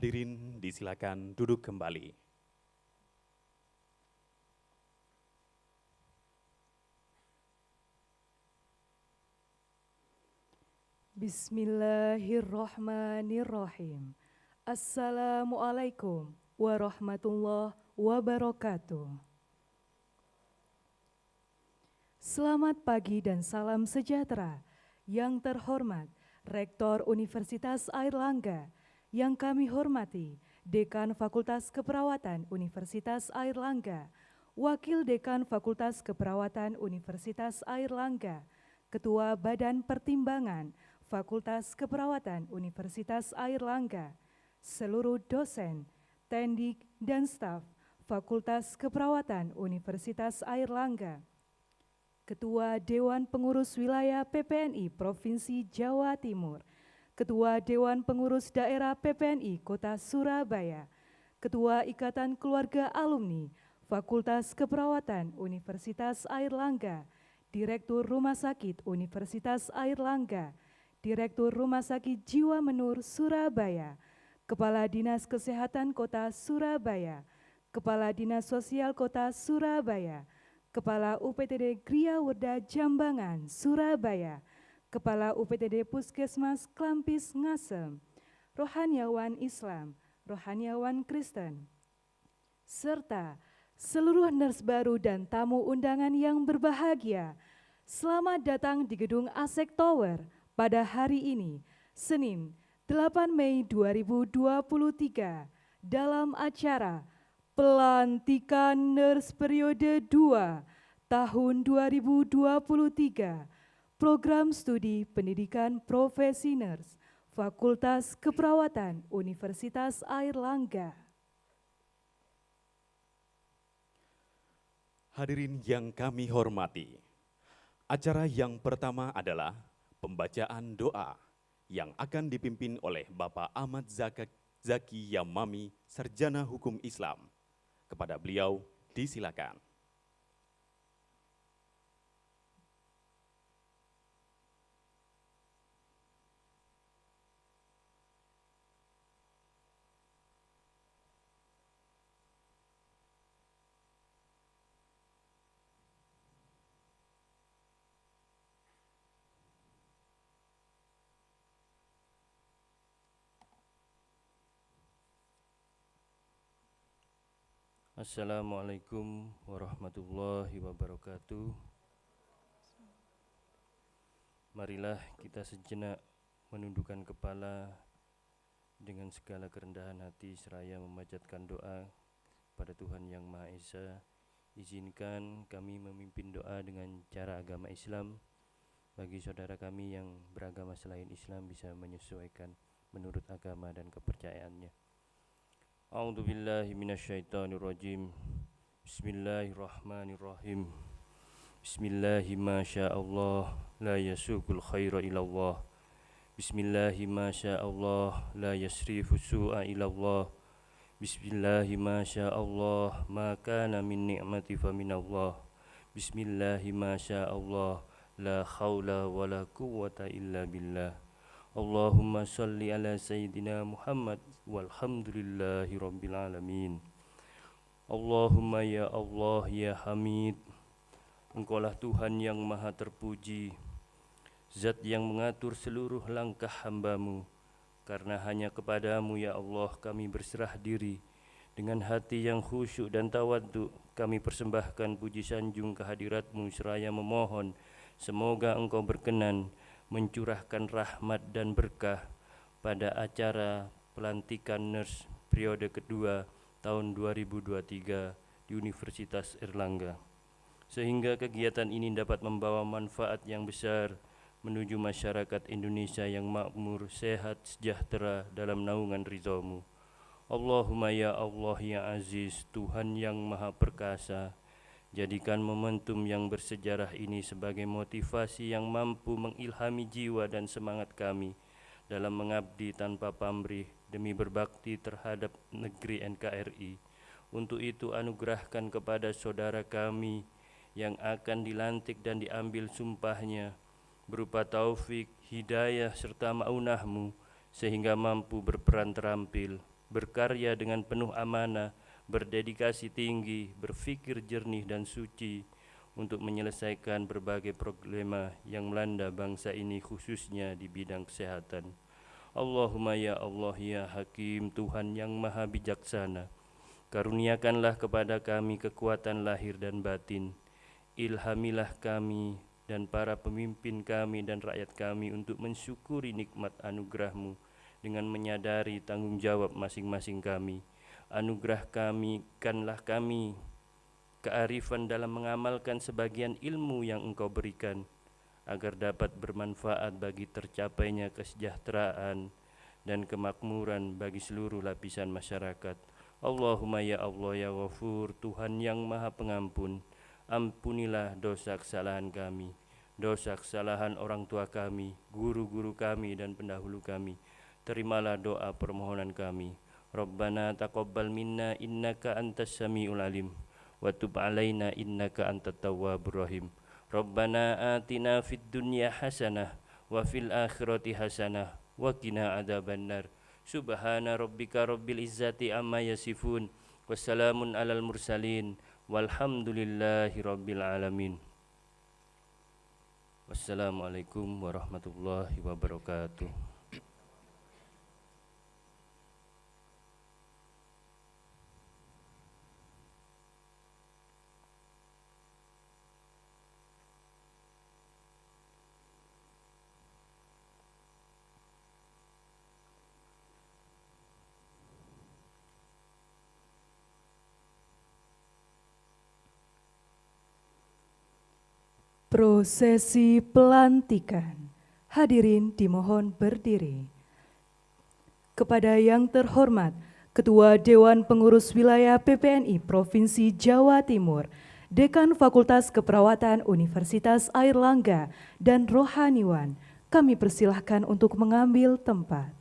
Hadirin disilakan duduk kembali. Bismillahirrahmanirrahim. Assalamualaikum warahmatullahi wabarakatuh. Selamat pagi dan salam sejahtera. Yang terhormat Rektor Universitas Airlangga, yang kami hormati Dekan Fakultas Keperawatan Universitas Airlangga, Wakil Dekan Fakultas Keperawatan Universitas Airlangga, Ketua Badan Pertimbangan Fakultas Keperawatan Universitas Airlangga, seluruh dosen, teknik, dan staf Fakultas Keperawatan Universitas Airlangga, Ketua Dewan Pengurus Wilayah PPNI Provinsi Jawa Timur, Ketua Dewan Pengurus Daerah PPNI Kota Surabaya, Ketua Ikatan Keluarga Alumni Fakultas Keperawatan Universitas Airlangga, Direktur Rumah Sakit Universitas Airlangga, Direktur Rumah Sakit Jiwa Menur Surabaya, Kepala Dinas Kesehatan Kota Surabaya, Kepala Dinas Sosial Kota Surabaya, Kepala UPTD Gria Werda Jambangan, Surabaya, Kepala UPTD Puskesmas Klampis Ngasem, rohaniawan Islam, rohaniawan Kristen, serta seluruh nurse baru dan tamu undangan yang berbahagia. Selamat datang di Gedung ASEK Tower pada hari ini, Senin 8 Mei 2023, dalam acara Pelantikan Nurse Periode 2 tahun 2023, Program Studi Pendidikan Profesi Nurse, Fakultas Keperawatan Universitas Airlangga. Hadirin yang kami hormati, acara yang pertama adalah pembacaan doa yang akan dipimpin oleh Bapak Ahmad Zaki Yamami, Sarjana Hukum Islam. Kepada beliau disilakan. Assalamualaikum warahmatullahi wabarakatuh. Marilah kita sejenak menundukkan kepala dengan segala kerendahan hati seraya memanjatkan doa pada Tuhan Yang Maha Esa. Izinkan kami memimpin doa dengan cara agama Islam. Bagi saudara kami yang beragama selain Islam bisa menyesuaikan menurut agama dan kepercayaannya. A'udzu billahi minasyaitonir rajim. Bismillahirrahmanirrahim. Bismillahi ma sya'allah la yasuqul khaira ilallah. Bismillahi ma sya'allah la yasrifu su'a ilallah. Bismillahi ma sya'allah ma kana min ni'mati fa minallah. Bismillahi ma sya'allah la haula wa la quwwata illa billah. Allahumma salli ala Sayyidina Muhammad walhamdulillahi rabbil alamin. Allahumma ya Allah ya Hamid, Engkaulah Tuhan yang maha terpuji, Zat yang mengatur seluruh langkah hamba-Mu. Karena hanya kepada-Mu ya Allah kami berserah diri. Dengan hati yang khusyuk dan tawadhu kami persembahkan puji sanjung kehadirat-Mu seraya memohon semoga Engkau berkenan mencurahkan rahmat dan berkah pada acara pelantikan nurse periode kedua tahun 2023 di Universitas Airlangga, sehingga kegiatan ini dapat membawa manfaat yang besar menuju masyarakat Indonesia yang makmur, sehat, sejahtera dalam naungan ridha-Mu. Allahumma ya Allah ya Aziz, Tuhan yang maha perkasa, jadikan momentum yang bersejarah ini sebagai motivasi yang mampu mengilhami jiwa dan semangat kami dalam mengabdi tanpa pamrih demi berbakti terhadap negeri NKRI. Untuk itu anugerahkan kepada saudara kami yang akan dilantik dan diambil sumpahnya berupa taufik, hidayah serta maunah-Mu sehingga mampu berperan terampil berkarya dengan penuh amanah, berdedikasi tinggi, berfikir jernih dan suci untuk menyelesaikan berbagai problema yang melanda bangsa ini khususnya di bidang kesehatan. Allahumma ya Allah ya Hakim, Tuhan yang maha bijaksana, karuniakanlah kepada kami kekuatan lahir dan batin. Ilhamilah kami dan para pemimpin kami dan rakyat kami untuk mensyukuri nikmat anugerah-Mu dengan menyadari tanggung jawab masing-masing kami. Anugerahkanlah kami kearifan dalam mengamalkan sebagian ilmu yang Engkau berikan, agar dapat bermanfaat bagi tercapainya kesejahteraan dan kemakmuran bagi seluruh lapisan masyarakat. Allahumma ya Allah ya Ghafur, Tuhan yang maha pengampun, ampunilah dosa kesalahan kami, dosa kesalahan orang tua kami, guru-guru kami dan pendahulu kami. Terimalah doa permohonan kami. Rabbana taqabbal minna innaka antas samiul alim, wa tub alaina innaka antat tawwabur rahim. Rabbana atina fid dunya hasanah wa fil akhirati hasanah wa qina adzabannar. Subhana rabbika rabbil izzati amma yasifun, wassalamun alal mursalin, walhamdulillahi rabbil alamin. Wassalamualaikum warahmatullahi wabarakatuh. Prosesi pelantikan. Hadirin dimohon berdiri. Kepada yang terhormat Ketua Dewan Pengurus Wilayah PPNI Provinsi Jawa Timur, Dekan Fakultas Keperawatan Universitas Airlangga dan Rohaniwan, kami persilahkan untuk mengambil tempat.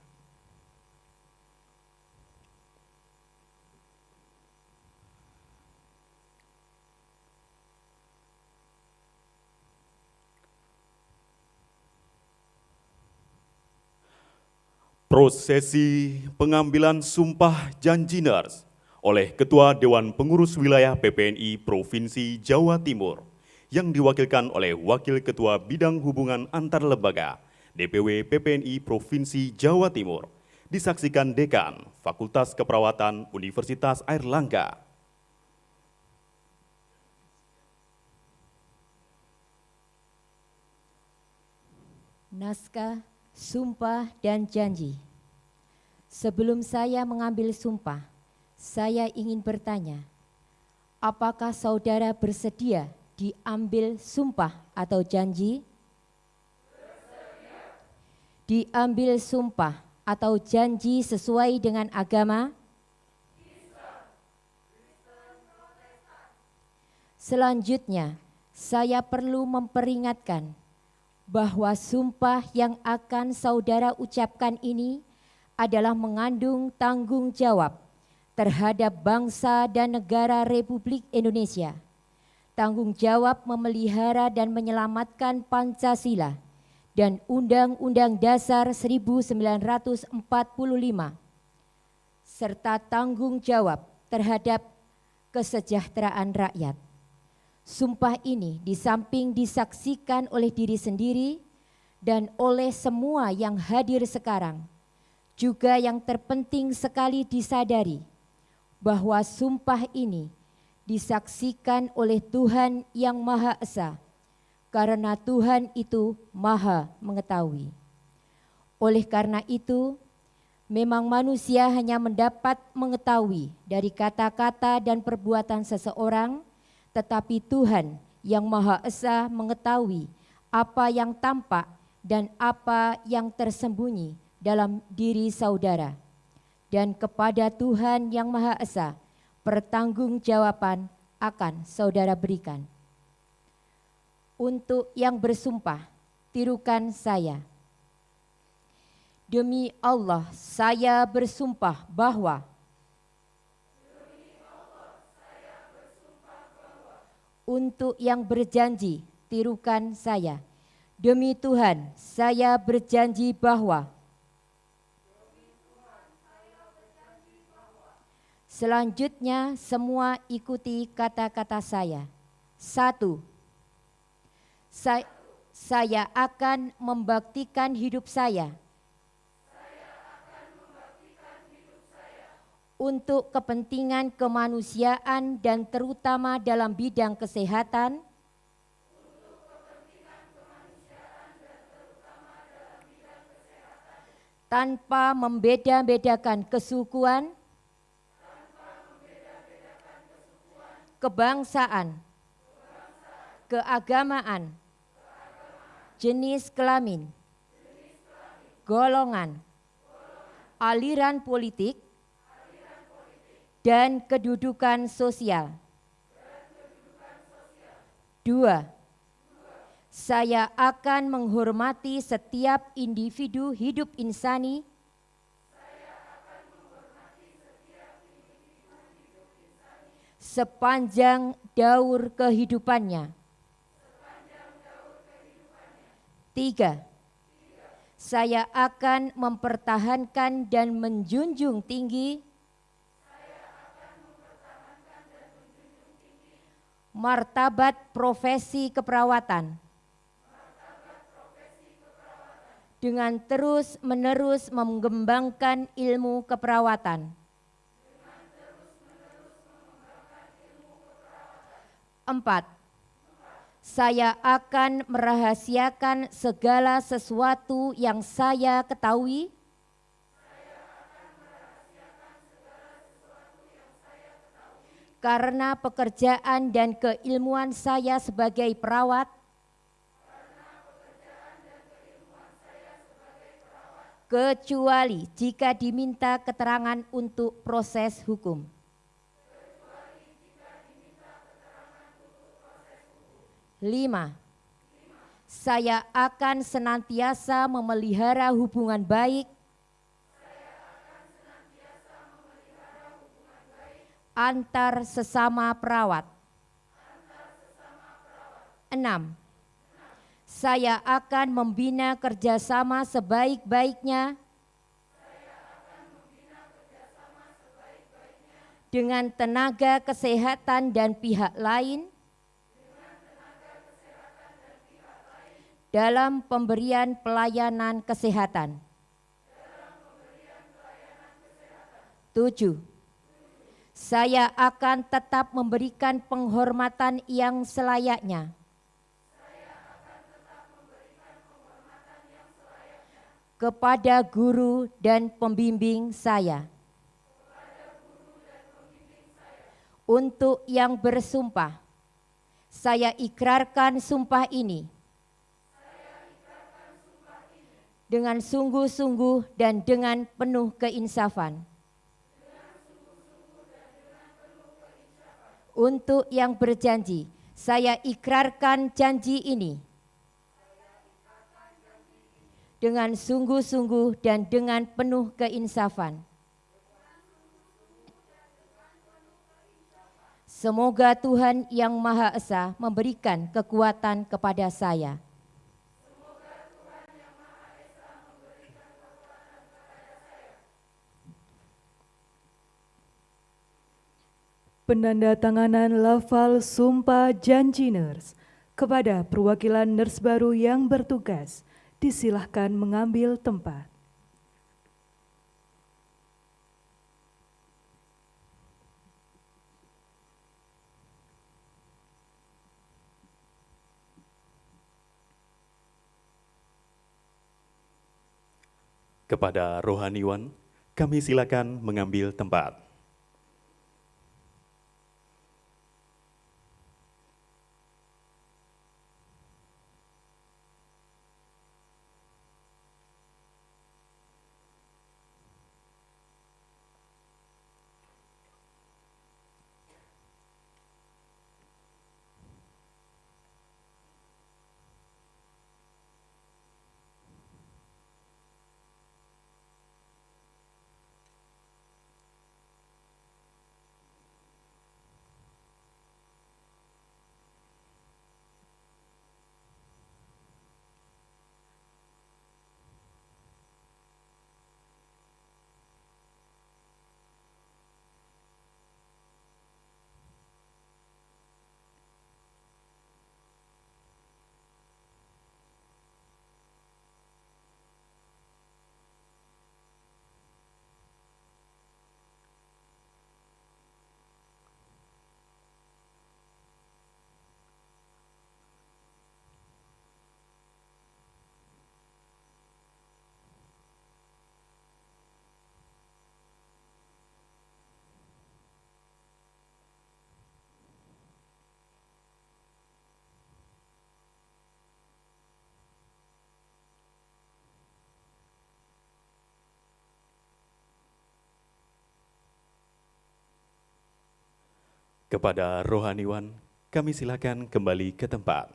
Prosesi pengambilan sumpah janji NERS oleh Ketua Dewan Pengurus Wilayah PPNI Provinsi Jawa Timur yang diwakilkan oleh Wakil Ketua Bidang Hubungan Antar Lembaga DPW PPNI Provinsi Jawa Timur disaksikan Dekan Fakultas Keperawatan Universitas Airlangga. Naskah Sumpah dan Janji. Sebelum saya mengambil sumpah, saya ingin bertanya, apakah saudara bersedia diambil sumpah atau janji? Bersedia. Diambil sumpah atau janji sesuai dengan agama? Islam, Kristen, Protestan. Selanjutnya, saya perlu memperingatkan bahwa sumpah yang akan saudara ucapkan ini adalah mengandung tanggung jawab terhadap bangsa dan negara Republik Indonesia, tanggung jawab memelihara dan menyelamatkan Pancasila dan Undang-Undang Dasar 1945, serta tanggung jawab terhadap kesejahteraan rakyat. Sumpah ini di samping disaksikan oleh diri sendiri dan oleh semua yang hadir sekarang, juga yang terpenting sekali disadari bahwa sumpah ini disaksikan oleh Tuhan yang Maha Esa, karena Tuhan itu Maha Mengetahui. Oleh karena itu, memang manusia hanya mendapat mengetahui dari kata-kata dan perbuatan seseorang, tetapi Tuhan yang Maha Esa mengetahui apa yang tampak dan apa yang tersembunyi dalam diri saudara. Dan kepada Tuhan yang Maha Esa, pertanggungjawaban akan saudara berikan. Untuk yang bersumpah, tirukan saya. Demi Allah, saya bersumpah bahwa untuk yang berjanji, tirukan saya. Demi Tuhan, saya berjanji bahwa Selanjutnya semua ikuti kata-kata saya. 1. Saya akan membaktikan hidup saya untuk kepentingan kemanusiaan dan terutama dalam bidang kesehatan, tanpa membeda-bedakan kesukuan, kebangsaan, keagamaan, jenis kelamin, golongan, aliran politik, dan kedudukan sosial. 2. Saya akan menghormati setiap individu hidup insani sepanjang daur kehidupannya. 3. Saya akan mempertahankan dan menjunjung tinggi martabat profesi keperawatan dengan terus-menerus mengembangkan ilmu keperawatan. 4. Saya akan merahasiakan segala sesuatu yang saya ketahui karena pekerjaan dan keilmuan saya sebagai perawat, kecuali jika diminta keterangan untuk proses hukum. 5. Saya akan senantiasa memelihara hubungan baik antar sesama perawat. 6. Saya akan membina kerjasama sebaik-baiknya dengan tenaga kesehatan dan pihak lain dalam pemberian pelayanan kesehatan. 7. Saya akan tetap memberikan penghormatan yang selayaknya kepada guru dan pembimbing saya. Untuk yang bersumpah, saya ikrarkan sumpah ini dengan sungguh-sungguh dan dengan penuh keinsafan. Untuk yang berjanji, saya ikrarkan janji ini dengan sungguh-sungguh dan dengan penuh keinsafan. Semoga Tuhan Yang Maha Esa memberikan kekuatan kepada saya. Penandatanganan lafal sumpah janji nurse kepada perwakilan nurse baru yang bertugas. Disilahkan mengambil tempat. Kepada rohaniwan, kami silakan mengambil tempat. Kepada rohaniwan, kami silakan kembali ke tempat.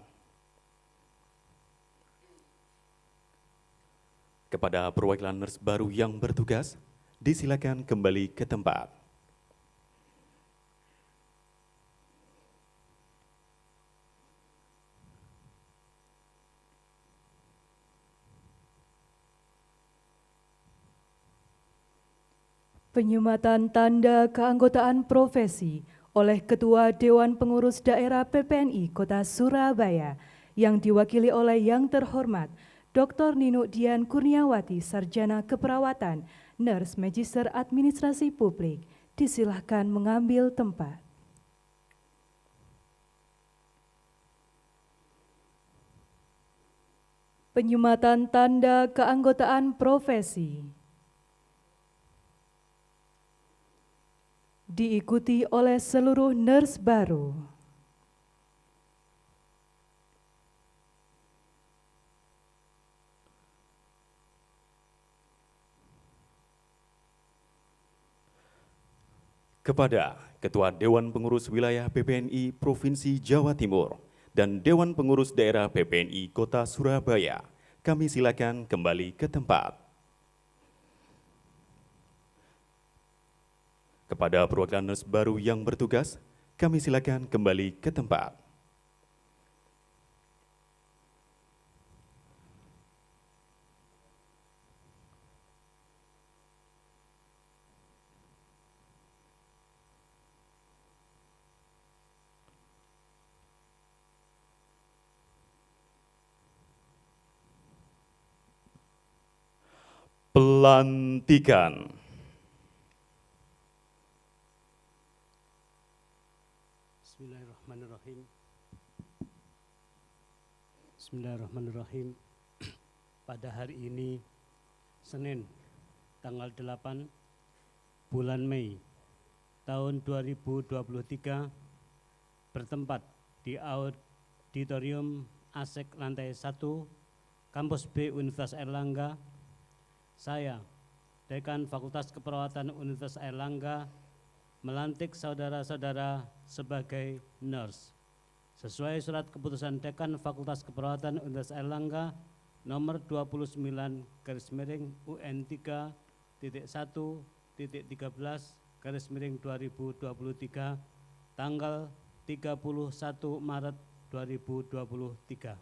Kepada perwakilan nurse baru yang bertugas, disilakan kembali ke tempat. Penyematan tanda keanggotaan profesi oleh Ketua Dewan Pengurus Daerah PPNI Kota Surabaya yang diwakili oleh Yang Terhormat Dr. Nino Dian Kurniawati, Sarjana Keperawatan, Nurse Magister Administrasi Publik, disilahkan mengambil tempat. Penyematan tanda keanggotaan profesi diikuti oleh seluruh nurse baru. Kepada Ketua Dewan Pengurus Wilayah PPNI Provinsi Jawa Timur dan Dewan Pengurus Daerah PPNI Kota Surabaya, kami silakan kembali ke tempat. Kepada perwakilan nurse baru yang bertugas, kami silakan kembali ke tempat. Pelantikan. Bismillahirrahmanirrahim. Bismillahirrahmanirrahim. Pada hari ini, Senin, tanggal 8 bulan Mei tahun 2023, bertempat di Auditorium ASEK lantai 1, Kampus B Universitas Airlangga, saya, Dekan Fakultas Keperawatan Universitas Airlangga, melantik saudara-saudara sebagai nurse. Sesuai surat keputusan Dekan Fakultas Keperawatan Universitas Airlangga nomor 29/UN 3.1.13/2023 tanggal 31 Maret 2023.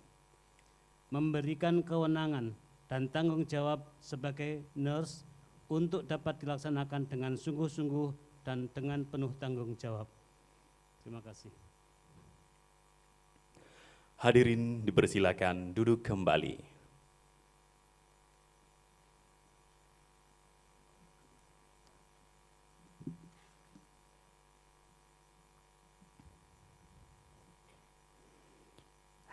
Memberikan kewenangan dan tanggung jawab sebagai nurse untuk dapat dilaksanakan dengan sungguh-sungguh dan dengan penuh tanggung jawab. Terima kasih. Hadirin dipersilakan duduk kembali.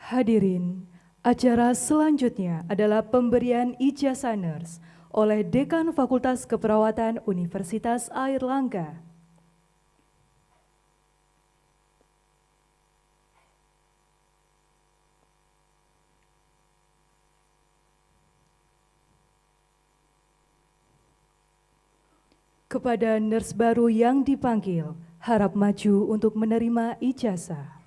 Hadirin, acara selanjutnya adalah pemberian ijazah nurse oleh Dekan Fakultas Keperawatan Universitas Airlangga. Kepada nurse baru yang dipanggil, harap maju untuk menerima ijazah.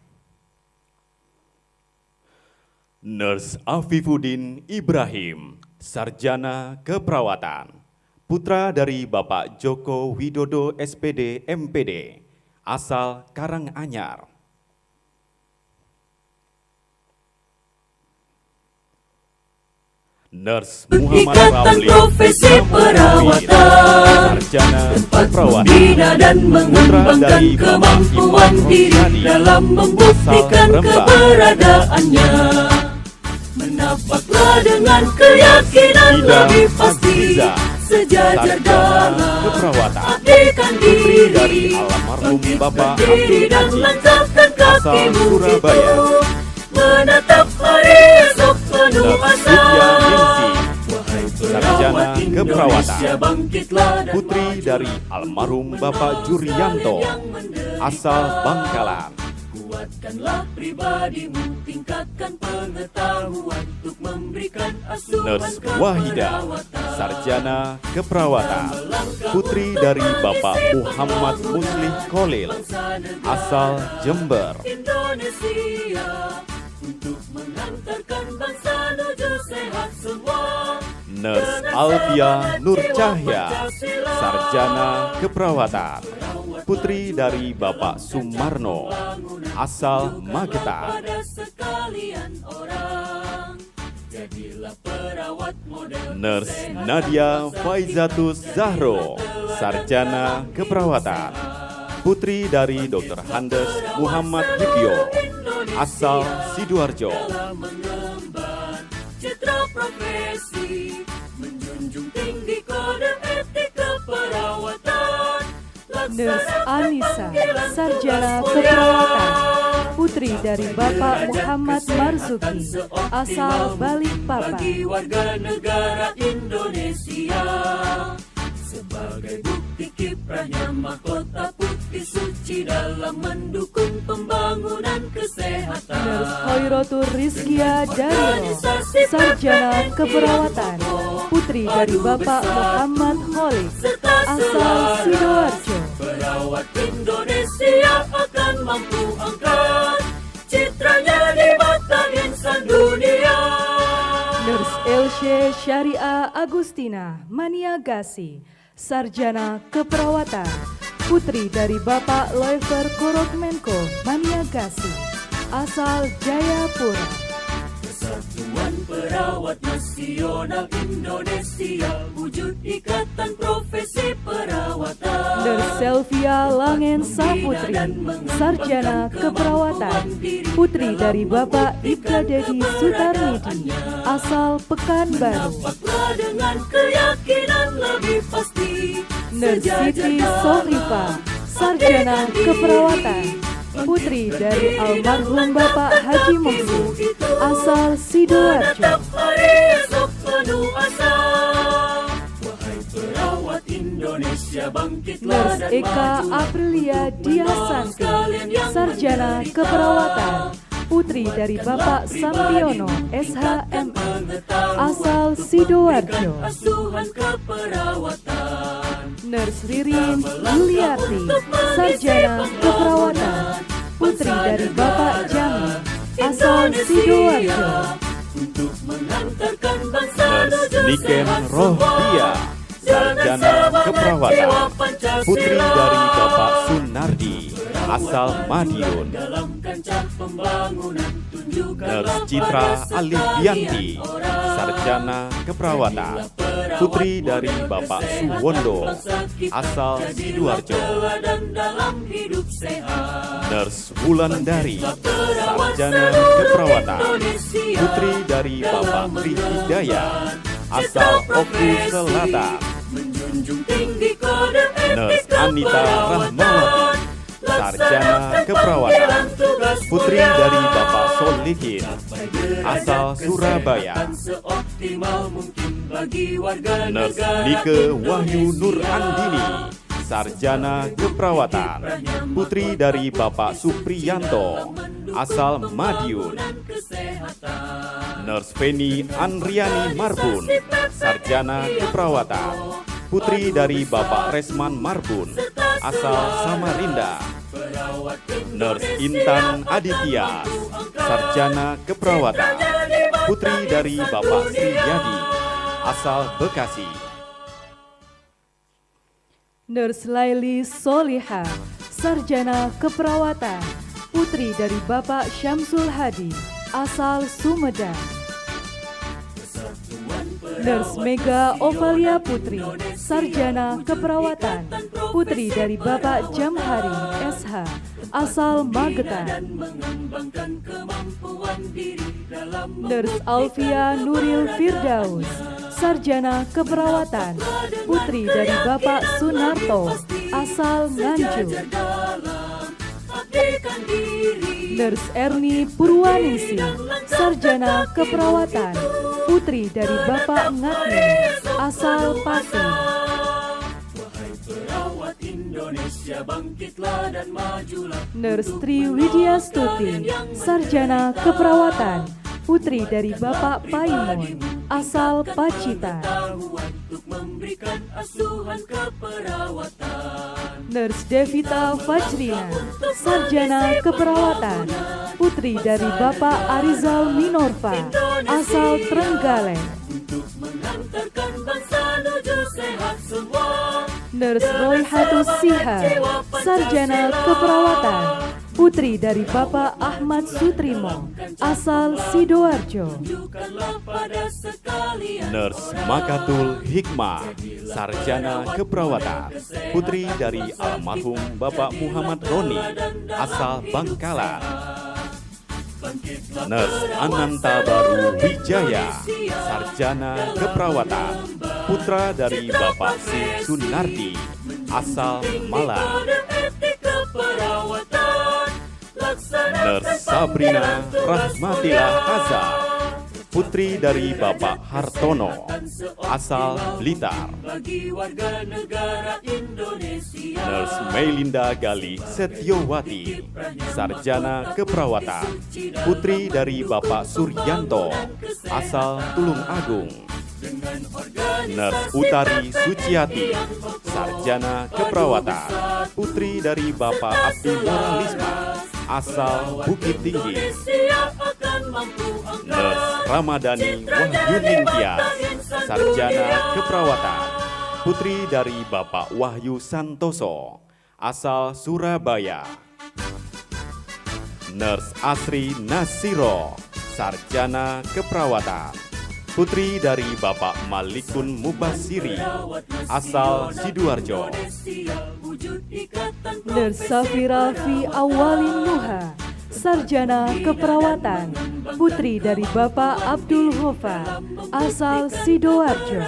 Nurse Afifuddin Ibrahim, Sarjana Keperawatan, putra dari Bapak Joko Widodo SPD MPD, asal Karanganyar. Nurse Muhammad Ramli, profesi perawatan, Sarjana Keperawatan, bina dan mengembangkan kemampuan diri dalam membuktikan keberadaannya. Menapaklah dengan keyakinan lebih pasti, sejajar dalam abdikan putri dari diri, almarhum Bapak berdiri dan langkahkan kakimu Surabaya. itu, menatap hari esok penuh asa. Wahai Sarjana perawat Indonesia, Keperawatan, bangkitlah dan putri dari almarhum Bapak Jurianto, asal Bangkalan. kuatkanlah pribadimu, tinggi meningkatkan pengetahuan untuk memberikan asuhan Nurse Wahida, Sarjana Keperawatan, putri dari Bapak Muhammad Muslih Kholil, asal Jember. Indonesia untuk mengantarkan bangsa menuju sehat semua. Nurse Alfia Nur Cahya, Sarjana Keperawatan, putri dari Bapak Sumarno, asal Magetan. Pada sekalian orang, jadilah perawat model. Nurse Nadia Faizatus Zahro, Sarjana Keperawatan, putri dari Dr. Handes Muhammad Hibyo, asal Sidoarjo. Mengemban citra profesi, menjunjung tinggi kode etik keperawatan. Nurse Anissa, Sarjana Keperawatan, putri dari Bapak Muhammad Marzuki, asal Balikpapan. Bagi warga negara Indonesia, sebagai bukti kiprahnya mahkota putih suci dalam mendukung pembangunan kesehatan. Nurse Hoirotur Rizkia Dariro, Sarjana Keperawatan, putri dari Bapak Muhammad Holik, asal Sidoarjo. Perawat Indonesia akan mampu angkat citranya di mata insan dunia. Nurse Elshe Syariah Agustina Maniagasi, Sarjana Keperawatan, putri dari Bapak Loever Korokmenko Maniagasi, asal Jayapura. Persatuan Perawat Nasional Indonesia, wujud ikatan profesi perawatan. Nurse Selvia Langen Saputri, Sarjana Keperawatan, putri dari Bapak Ibda Dedi Sutarmidi, asal Pekanbaru. Dapatlah dengan keyakinan lebih pasti. Nurse Siti Sohrifa, Sarjana Keperawatan, putri dari almarhum Bapak Haji Muhsin, asal Sidoarjo. Menatap hari esok penuh asa. Wahai perawat Indonesia, bangkitlah Nurse dan Eka maju. Aprilia Diasanti, Sarjana Keperawatan, putri dari Bapak Sampiono SHMA, asal Sidoarjo. Asuhan keperawatan. Nurse Ririn Yuliarti, Sarjana Keperawatan, putri dari Bapak Jami, asal Sidoarjo. Untuk mengantarkan bangsa Nurse menuju Niken sehat Rohdia, Sarjana Keperawatan, putri dari Bapak Sunardi, asal Madiun. dalam kancah pembangunan, tunjukkan Nurse Citra Alifianti, Sarjana Keperawatan, putri dari Bapak Suwondo, asal Sidoarjo. dan dalam hidup sehat. Nurse Wulandari, Sarjana Keperawatan, putri dari Bapak Tri Hidayat, asal Oku Selatan. Menjunjung tinggi kode Nurse etika Anita perawatan. Rahmawati, Sarjana Keperawatan, putri dari Bapak Solihin, asal Surabaya. Seoptimal mungkin bagi warga Nurse negara Nike Wahyu Nur Indonesia. Andini, Sarjana Keperawatan, putri dari Bapak Supriyanto, asal Madiun. Nurse Feni Andriani Marbun, Sarjana Keperawatan, putri dari Bapak Resman Marbun, asal Samarinda. Nurse Intan Aditya, Sarjana Keperawatan, putri dari Bapak Sriyadi, asal Bekasi. Nurse Laili Soliha, Sarjana Keperawatan, putri dari Bapak Syamsul Hadi, asal Sumedang. Nurse Mega Ovalia Putri, Sarjana Keperawatan, putri dari Bapak Jamhari SH, asal Magetan. Nurse Alfia Nuril Firdaus, Sarjana Keperawatan, putri dari Bapak Sunarto, asal Nganjuk. Nurse Erni Purwaningsi, Sarjana Keperawatan, putri dari Bapak Ngatni, asal Pati. Indonesia bangkitlah dan majulah. Nurse Tri Widya Stuti, Sarjana Keperawatan, putri dari Bapak Paimun, asal Pacitan. Untuk memberikan asuhan keperawatan. Nurse Devita Fajrina, Sarjana Keperawatan, putri dari Bapak Arizal Minorva, asal Trenggalek. Untuk mengantarkan bangsa menuju sehat semua. Nurse Royhatus Siha, Sarjana Keperawatan, putri dari Bapak Ahmad Sutrimo, asal Sidoarjo. Tunjukkanlah pada sekalian. Nurse Makatul Hikmah, Sarjana Keperawatan, putri dari almarhum Bapak Muhammad Roni, asal Bangkalan. Nurse Ananta Baru Wijaya, Sarjana Keperawatan, putra dari Bapak Sri Sunardi, asal Malang. Nurse Sabrina Rahmatillah Azhar, putri dari Bapak Hartono, asal Blitar. Bagi warga negara Indonesia. Nurse Melinda Gali Setiowati, Sarjana Keperawatan, putri dari Bapak Suryanto, asal Tulung Agung. Nurse Utari Suciati, Sarjana Keperawatan, putri dari Bapak Abdi Moralisma, asal Bukit Tinggi. Nurse Ramadhani Wahyuningtyas, Sarjana Keperawatan, putri dari Bapak Wahyu Santoso, asal Surabaya. Nurse Asri Nasiro, Sarjana Keperawatan, putri dari Bapak Malikun Mubasiri, asal Sidoarjo. Nurse Safira Fi Awalin Nuha, Sarjana Keperawatan, putri dari Bapak Abdul Ghaffar, asal Sidoarjo.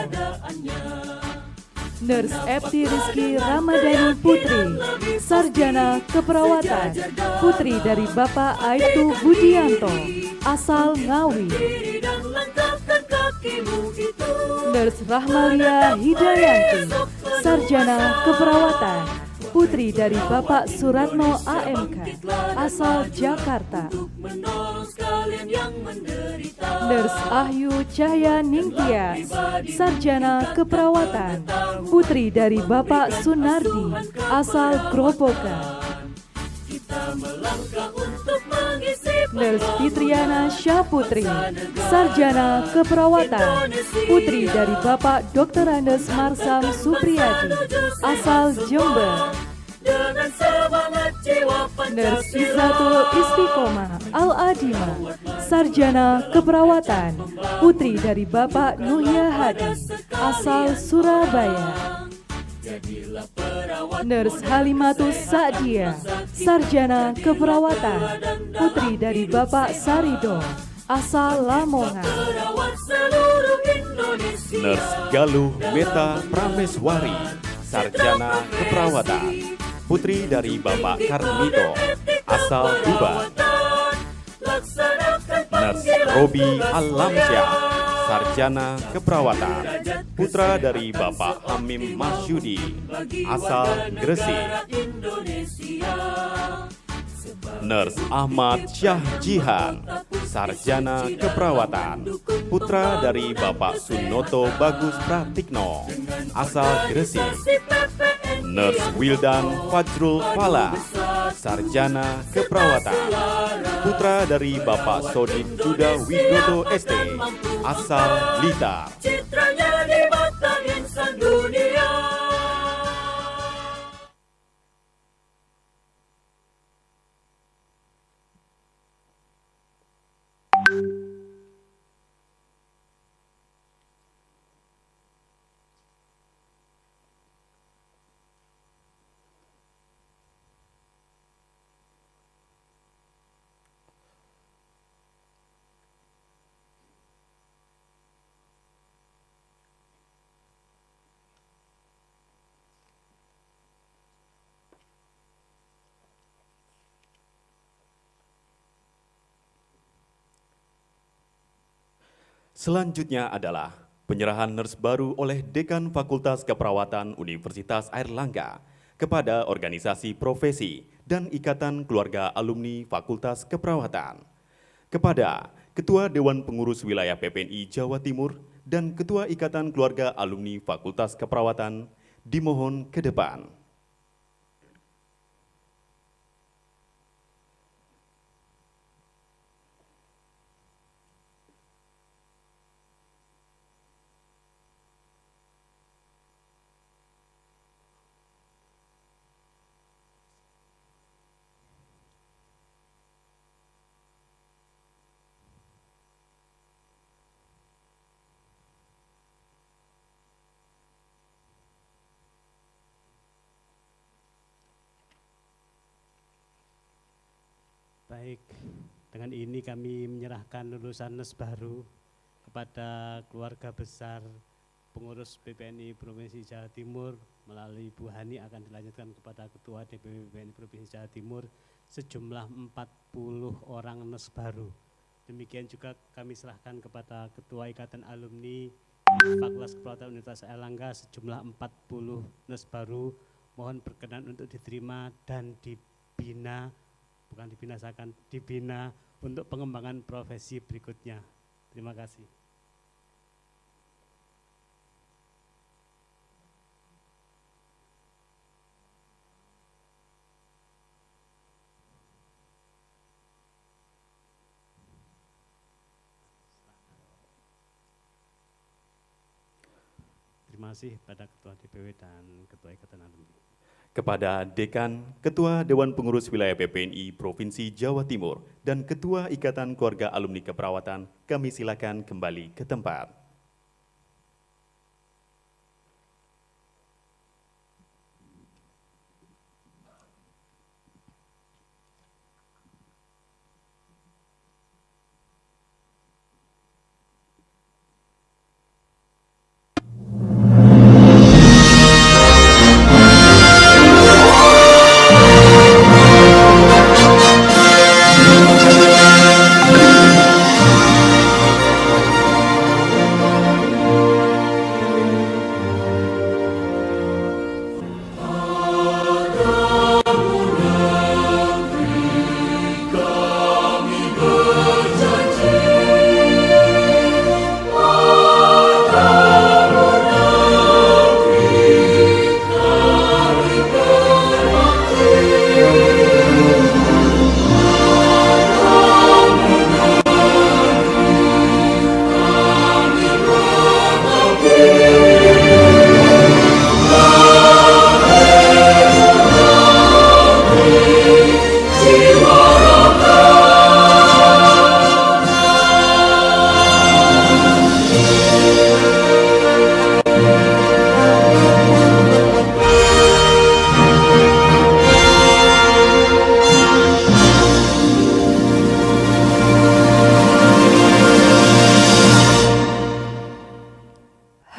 Nurse Epti Rizky Ramadhani Putri, Sarjana Keperawatan, putri dari Bapak Aibtu Budianto, asal Ngawi. Nurse Rahmalia Hidayanti, Sarjana Keperawatan, putri dari Bapak Suratno AMK, asal Jakarta. Nurse Ahyu Cahya Ningtyas, Sarjana Keperawatan, putri dari Bapak Sunardi, asal Grobogan. Nurse Fitriana Syahputri, Sarjana Keperawatan, putri dari Bapak Dr. Andes Marsam Supriyadi, asal Jember. Nurse Izzatul Istiqomah Al-Adima, Sarjana Keperawatan, putri dari Bapak Nuhya Hadi, asal Surabaya. Nurse Halimatus Sa'dia, Sarjana Keperawatan, putri dari Bapak Sarido, asal Lamongan. Nurse Galuh Meta Prameswari, Sarjana Keperawatan, putri dari Bapak Karmito, asal Tuban. Nurse Robi Alamsyah, Sarjana Keperawatan, putra dari Bapak Hamim Masyudi, asal Gresik. Nurse Ahmad Syah Jihan, Sarjana Keperawatan, putra dari Bapak Sunoto Bagus Pratikno, asal Gresik. Nurse Wildan Fajrul Fala, Sarjana Keperawatan, putra dari Bapak Sodin Juda Widodo ST, asal Blitar. Citranya di mata insan dunia. Selanjutnya adalah penyerahan nurse baru oleh Dekan Fakultas Keperawatan Universitas Airlangga kepada organisasi profesi dan Ikatan Keluarga Alumni Fakultas Keperawatan, kepada Ketua Dewan Pengurus Wilayah PPNI Jawa Timur dan Ketua Ikatan Keluarga Alumni Fakultas Keperawatan dimohon ke depan. Baik, dengan ini kami menyerahkan lulusan NES baru kepada keluarga besar pengurus PPNI Provinsi Jawa Timur melalui Bu Hani akan dilanjutkan kepada Ketua DPW PPNI Provinsi Jawa Timur sejumlah 40 orang NES baru. Demikian juga kami serahkan kepada Ketua Ikatan Alumni Fakultas Keperawatan Universitas Airlangga sejumlah 40 NES baru. Mohon berkenan untuk diterima dan dibina, bukan dibinasakan, dibina untuk pengembangan profesi berikutnya. Terima kasih. Terima kasih pada Ketua DPW dan Ketua Ikatan Alumni. Kepada Dekan, Ketua Dewan Pengurus Wilayah PPNI Provinsi Jawa Timur, dan Ketua Ikatan Keluarga Alumni Keperawatan, kami silakan kembali ke tempat.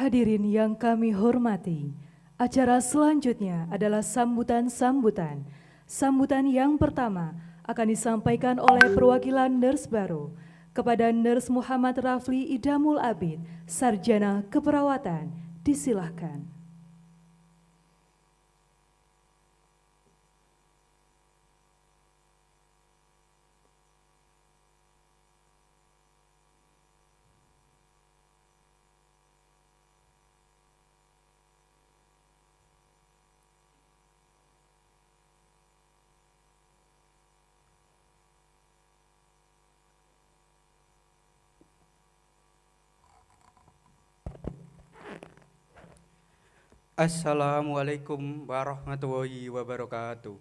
Hadirin yang kami hormati, acara selanjutnya adalah sambutan-sambutan. Sambutan yang pertama akan disampaikan oleh perwakilan NERS baru kepada NERS Muhammad Rafli Idamul Abid, Sarjana Keperawatan. Disilahkan. Assalamualaikum warahmatullahi wabarakatuh.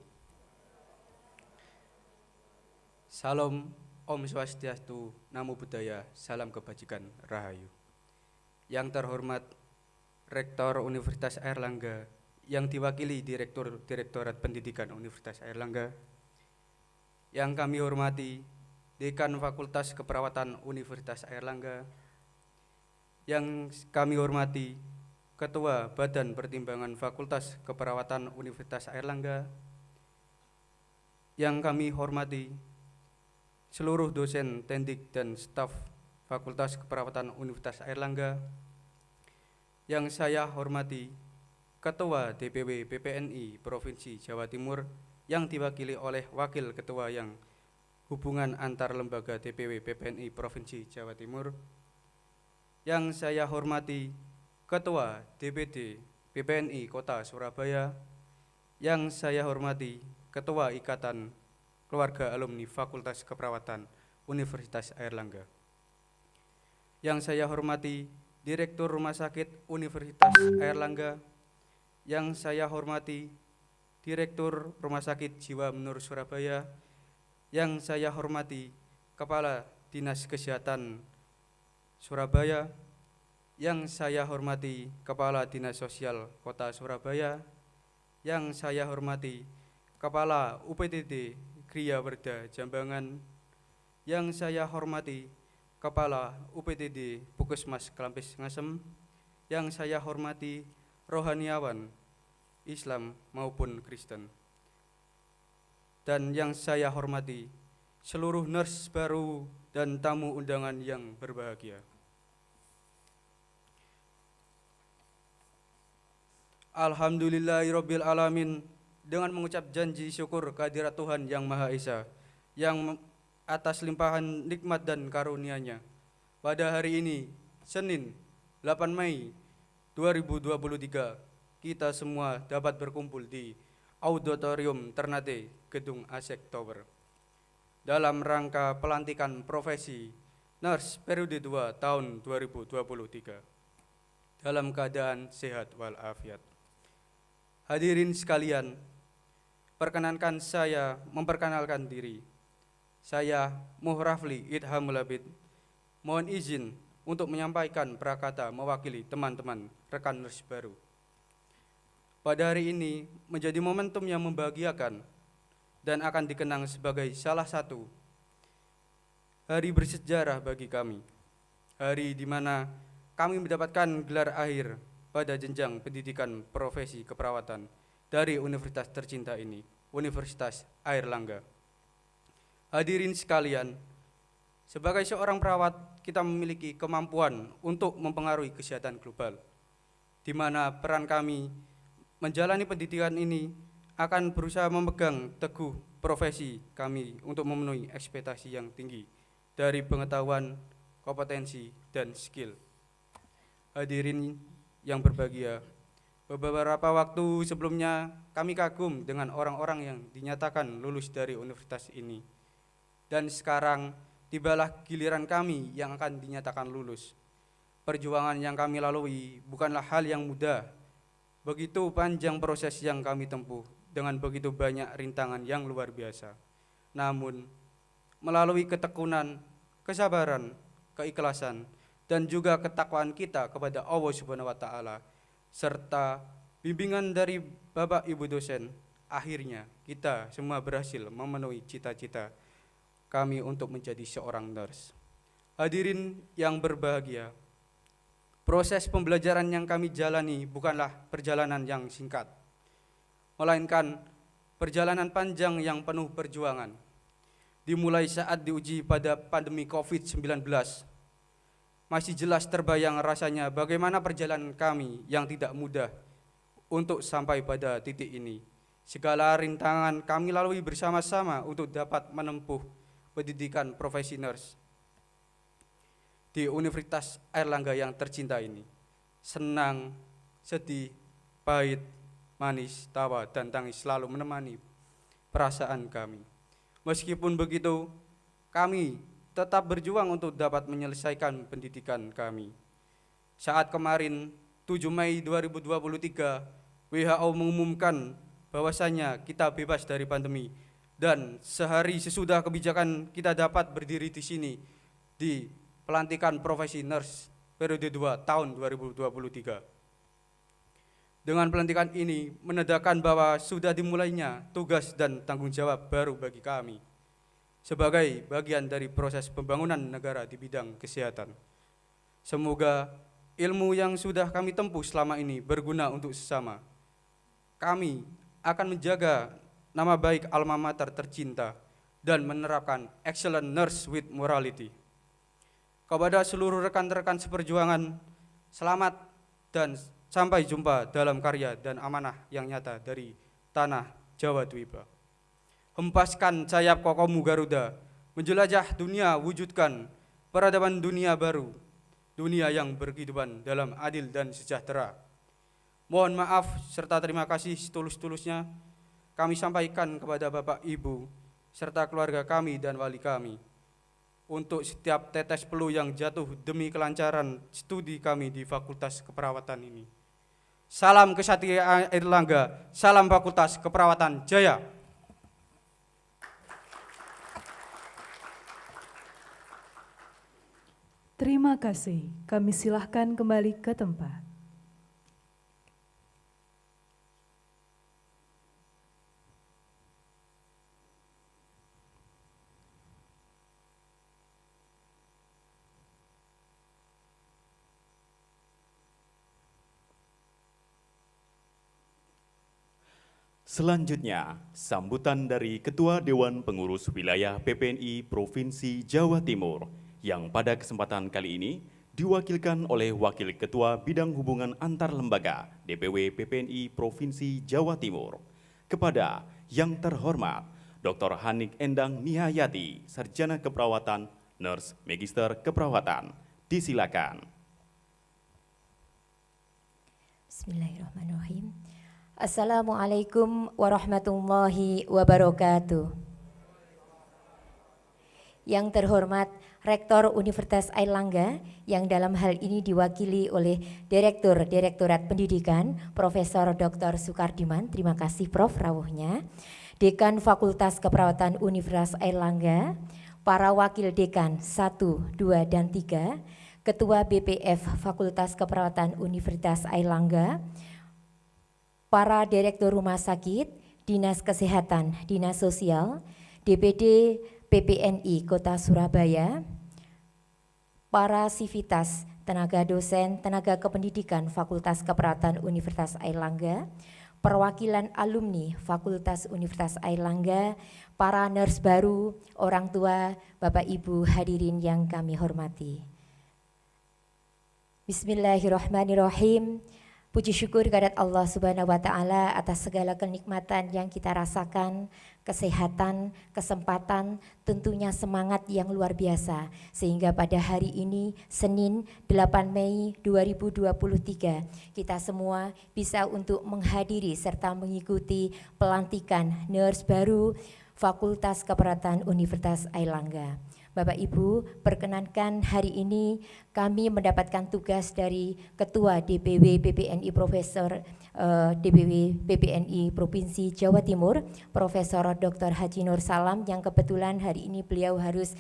Salam, Om Swastiastu, Namo Buddhaya, salam kebajikan, Rahayu. Yang terhormat Rektor Universitas Airlangga, yang diwakili Direktorat Pendidikan Universitas Airlangga, yang kami hormati Dekan Fakultas Keperawatan Universitas Airlangga, yang kami hormati Ketua Badan Pertimbangan Fakultas Keperawatan Universitas Airlangga, yang kami hormati seluruh dosen, tendik, dan staf Fakultas Keperawatan Universitas Airlangga, yang saya hormati Ketua DPW PPNI Provinsi Jawa Timur yang diwakili oleh Wakil Ketua yang Hubungan Antar Lembaga DPW PPNI Provinsi Jawa Timur. Yang saya hormati Ketua DPD PPNI Kota Surabaya. Yang saya hormati Ketua Ikatan Keluarga Alumni Fakultas Keperawatan Universitas Airlangga. Yang saya hormati Direktur Rumah Sakit Universitas Airlangga. Yang saya hormati Direktur Rumah Sakit Jiwa Menur Surabaya. Yang saya hormati Kepala Dinas Kesehatan Surabaya. Yang saya hormati Kepala Dinas Sosial Kota Surabaya. Yang saya hormati Kepala UPTD Gria Werda Jambangan. Yang saya hormati Kepala UPTD Puskesmas Kelampis Ngasem. Yang saya hormati rohaniawan Islam maupun Kristen. Dan yang saya hormati seluruh nurse baru dan tamu undangan yang berbahagia. Alhamdulillahirabbil alamin, dengan mengucap janji syukur kehadirat Tuhan Yang Maha Esa yang atas limpahan nikmat dan karunia-Nya. Pada hari ini, Senin 8 Mei 2023, kita semua dapat berkumpul di Auditorium Ternate Gedung Asek Tower dalam rangka pelantikan profesi nurse periode 2 tahun 2023 dalam keadaan sehat walafiat. Hadirin sekalian, perkenankan saya memperkenalkan diri. Saya Muhrafli Idhamul Abid, mohon izin untuk menyampaikan prakata mewakili teman-teman rekan nurse baru. Pada hari ini menjadi momentum yang membahagiakan dan akan dikenang sebagai salah satu hari bersejarah bagi kami. Hari di mana kami mendapatkan gelar akhir pada jenjang pendidikan profesi keperawatan dari universitas tercinta ini, Universitas Airlangga. Hadirin sekalian, sebagai seorang perawat, kita memiliki kemampuan untuk mempengaruhi kesehatan global, di mana peran kami menjalani pendidikan ini akan berusaha memegang teguh profesi kami untuk memenuhi ekspektasi yang tinggi dari pengetahuan, kompetensi, dan skill. Hadirin yang berbahagia, beberapa waktu sebelumnya kami kagum dengan orang-orang yang dinyatakan lulus dari universitas ini. Dan sekarang tibalah giliran kami yang akan dinyatakan lulus. Perjuangan yang kami lalui bukanlah hal yang mudah. Begitu panjang proses yang kami tempuh dengan begitu banyak rintangan yang luar biasa. Namun, melalui ketekunan, kesabaran, keikhlasan, dan juga ketakwaan kita kepada Allah Subhanahu wa Ta'ala, serta bimbingan dari Bapak Ibu dosen, akhirnya kita semua berhasil memenuhi cita-cita kami untuk menjadi seorang nurse. Hadirin yang berbahagia, proses pembelajaran yang kami jalani bukanlah perjalanan yang singkat, melainkan perjalanan panjang yang penuh perjuangan. Dimulai saat diuji pada pandemi COVID-19, masih jelas terbayang rasanya bagaimana perjalanan kami yang tidak mudah untuk sampai pada titik ini. Segala rintangan kami lalui bersama-sama untuk dapat menempuh pendidikan profesi nurse di Universitas Airlangga yang tercinta ini. Senang, sedih, pahit, manis, tawa, dan tangis selalu menemani perasaan kami. Meskipun begitu, kami tetap berjuang untuk dapat menyelesaikan pendidikan kami. Saat kemarin, 7 Mei 2023, WHO mengumumkan bahwasanya kita bebas dari pandemi. Dan sehari sesudah kebijakan kita dapat berdiri di sini di pelantikan profesi nurse periode 2 tahun 2023. Dengan pelantikan ini menandakan bahwa sudah dimulainya tugas dan tanggung jawab baru bagi kami sebagai bagian dari proses pembangunan negara di bidang kesehatan. Semoga ilmu yang sudah kami tempuh selama ini berguna untuk sesama. Kami akan menjaga nama baik alma mater tercinta dan menerapkan excellent nurse with morality. Kepada seluruh rekan-rekan seperjuangan, selamat dan Sampai jumpa dalam karya dan amanah yang nyata dari tanah Jawa Dwipa. Hempaskan sayap kokomu Garuda, menjelajah dunia, wujudkan peradaban dunia baru, dunia yang berkehidupan dalam adil dan sejahtera. Mohon maaf serta terima kasih setulus-tulusnya kami sampaikan kepada Bapak Ibu serta keluarga kami dan wali kami untuk setiap tetes peluh yang jatuh demi kelancaran studi kami di Fakultas Keperawatan ini. Salam Kesatria Airlangga, salam Fakultas Keperawatan Jaya. Terima kasih. Kami silahkan kembali ke tempat. Selanjutnya, sambutan dari Ketua Dewan Pengurus Wilayah PPNI Provinsi Jawa Timur yang pada kesempatan kali ini diwakilkan oleh Wakil Ketua Bidang Hubungan Antar Lembaga DPW PPNI Provinsi Jawa Timur. Kepada yang terhormat Dr. Hanik Endang Nihayati, Sarjana Keperawatan, Nurse Magister Keperawatan. Disilakan. Bismillahirrahmanirrahim. Assalamualaikum warahmatullahi wabarakatuh. Yang terhormat Rektor Universitas Airlangga yang dalam hal ini diwakili oleh Direktorat Pendidikan Profesor Dr. Sukardiman, terima kasih Prof rawuhnya. Dekan Fakultas Keperawatan Universitas Airlangga, para wakil dekan 1, 2, dan 3, Ketua BPF Fakultas Keperawatan Universitas Airlangga, para direktur rumah sakit, dinas kesehatan, dinas sosial, DPD PPNI Kota Surabaya, para sivitas, tenaga dosen, tenaga kependidikan Fakultas Keperawatan Universitas Airlangga, perwakilan alumni Fakultas Universitas Airlangga, para nurse baru, orang tua, Bapak Ibu hadirin yang kami hormati. Bismillahirrahmanirrahim. Puji syukur kehadirat Allah Subhanahu wa Ta'ala atas segala kenikmatan yang kita rasakan, kesehatan, kesempatan, tentunya semangat yang luar biasa. Sehingga pada hari ini, Senin 8 Mei 2023, kita semua bisa untuk menghadiri serta mengikuti pelantikan nurse baru Fakultas Keperawatan Universitas Airlangga. Bapak Ibu, perkenankan hari ini kami mendapatkan tugas dari Ketua DPW PPNI Profesor DPW PPNI Provinsi Jawa Timur, Profesor Dr. Haji Nur Salam, yang kebetulan hari ini beliau harus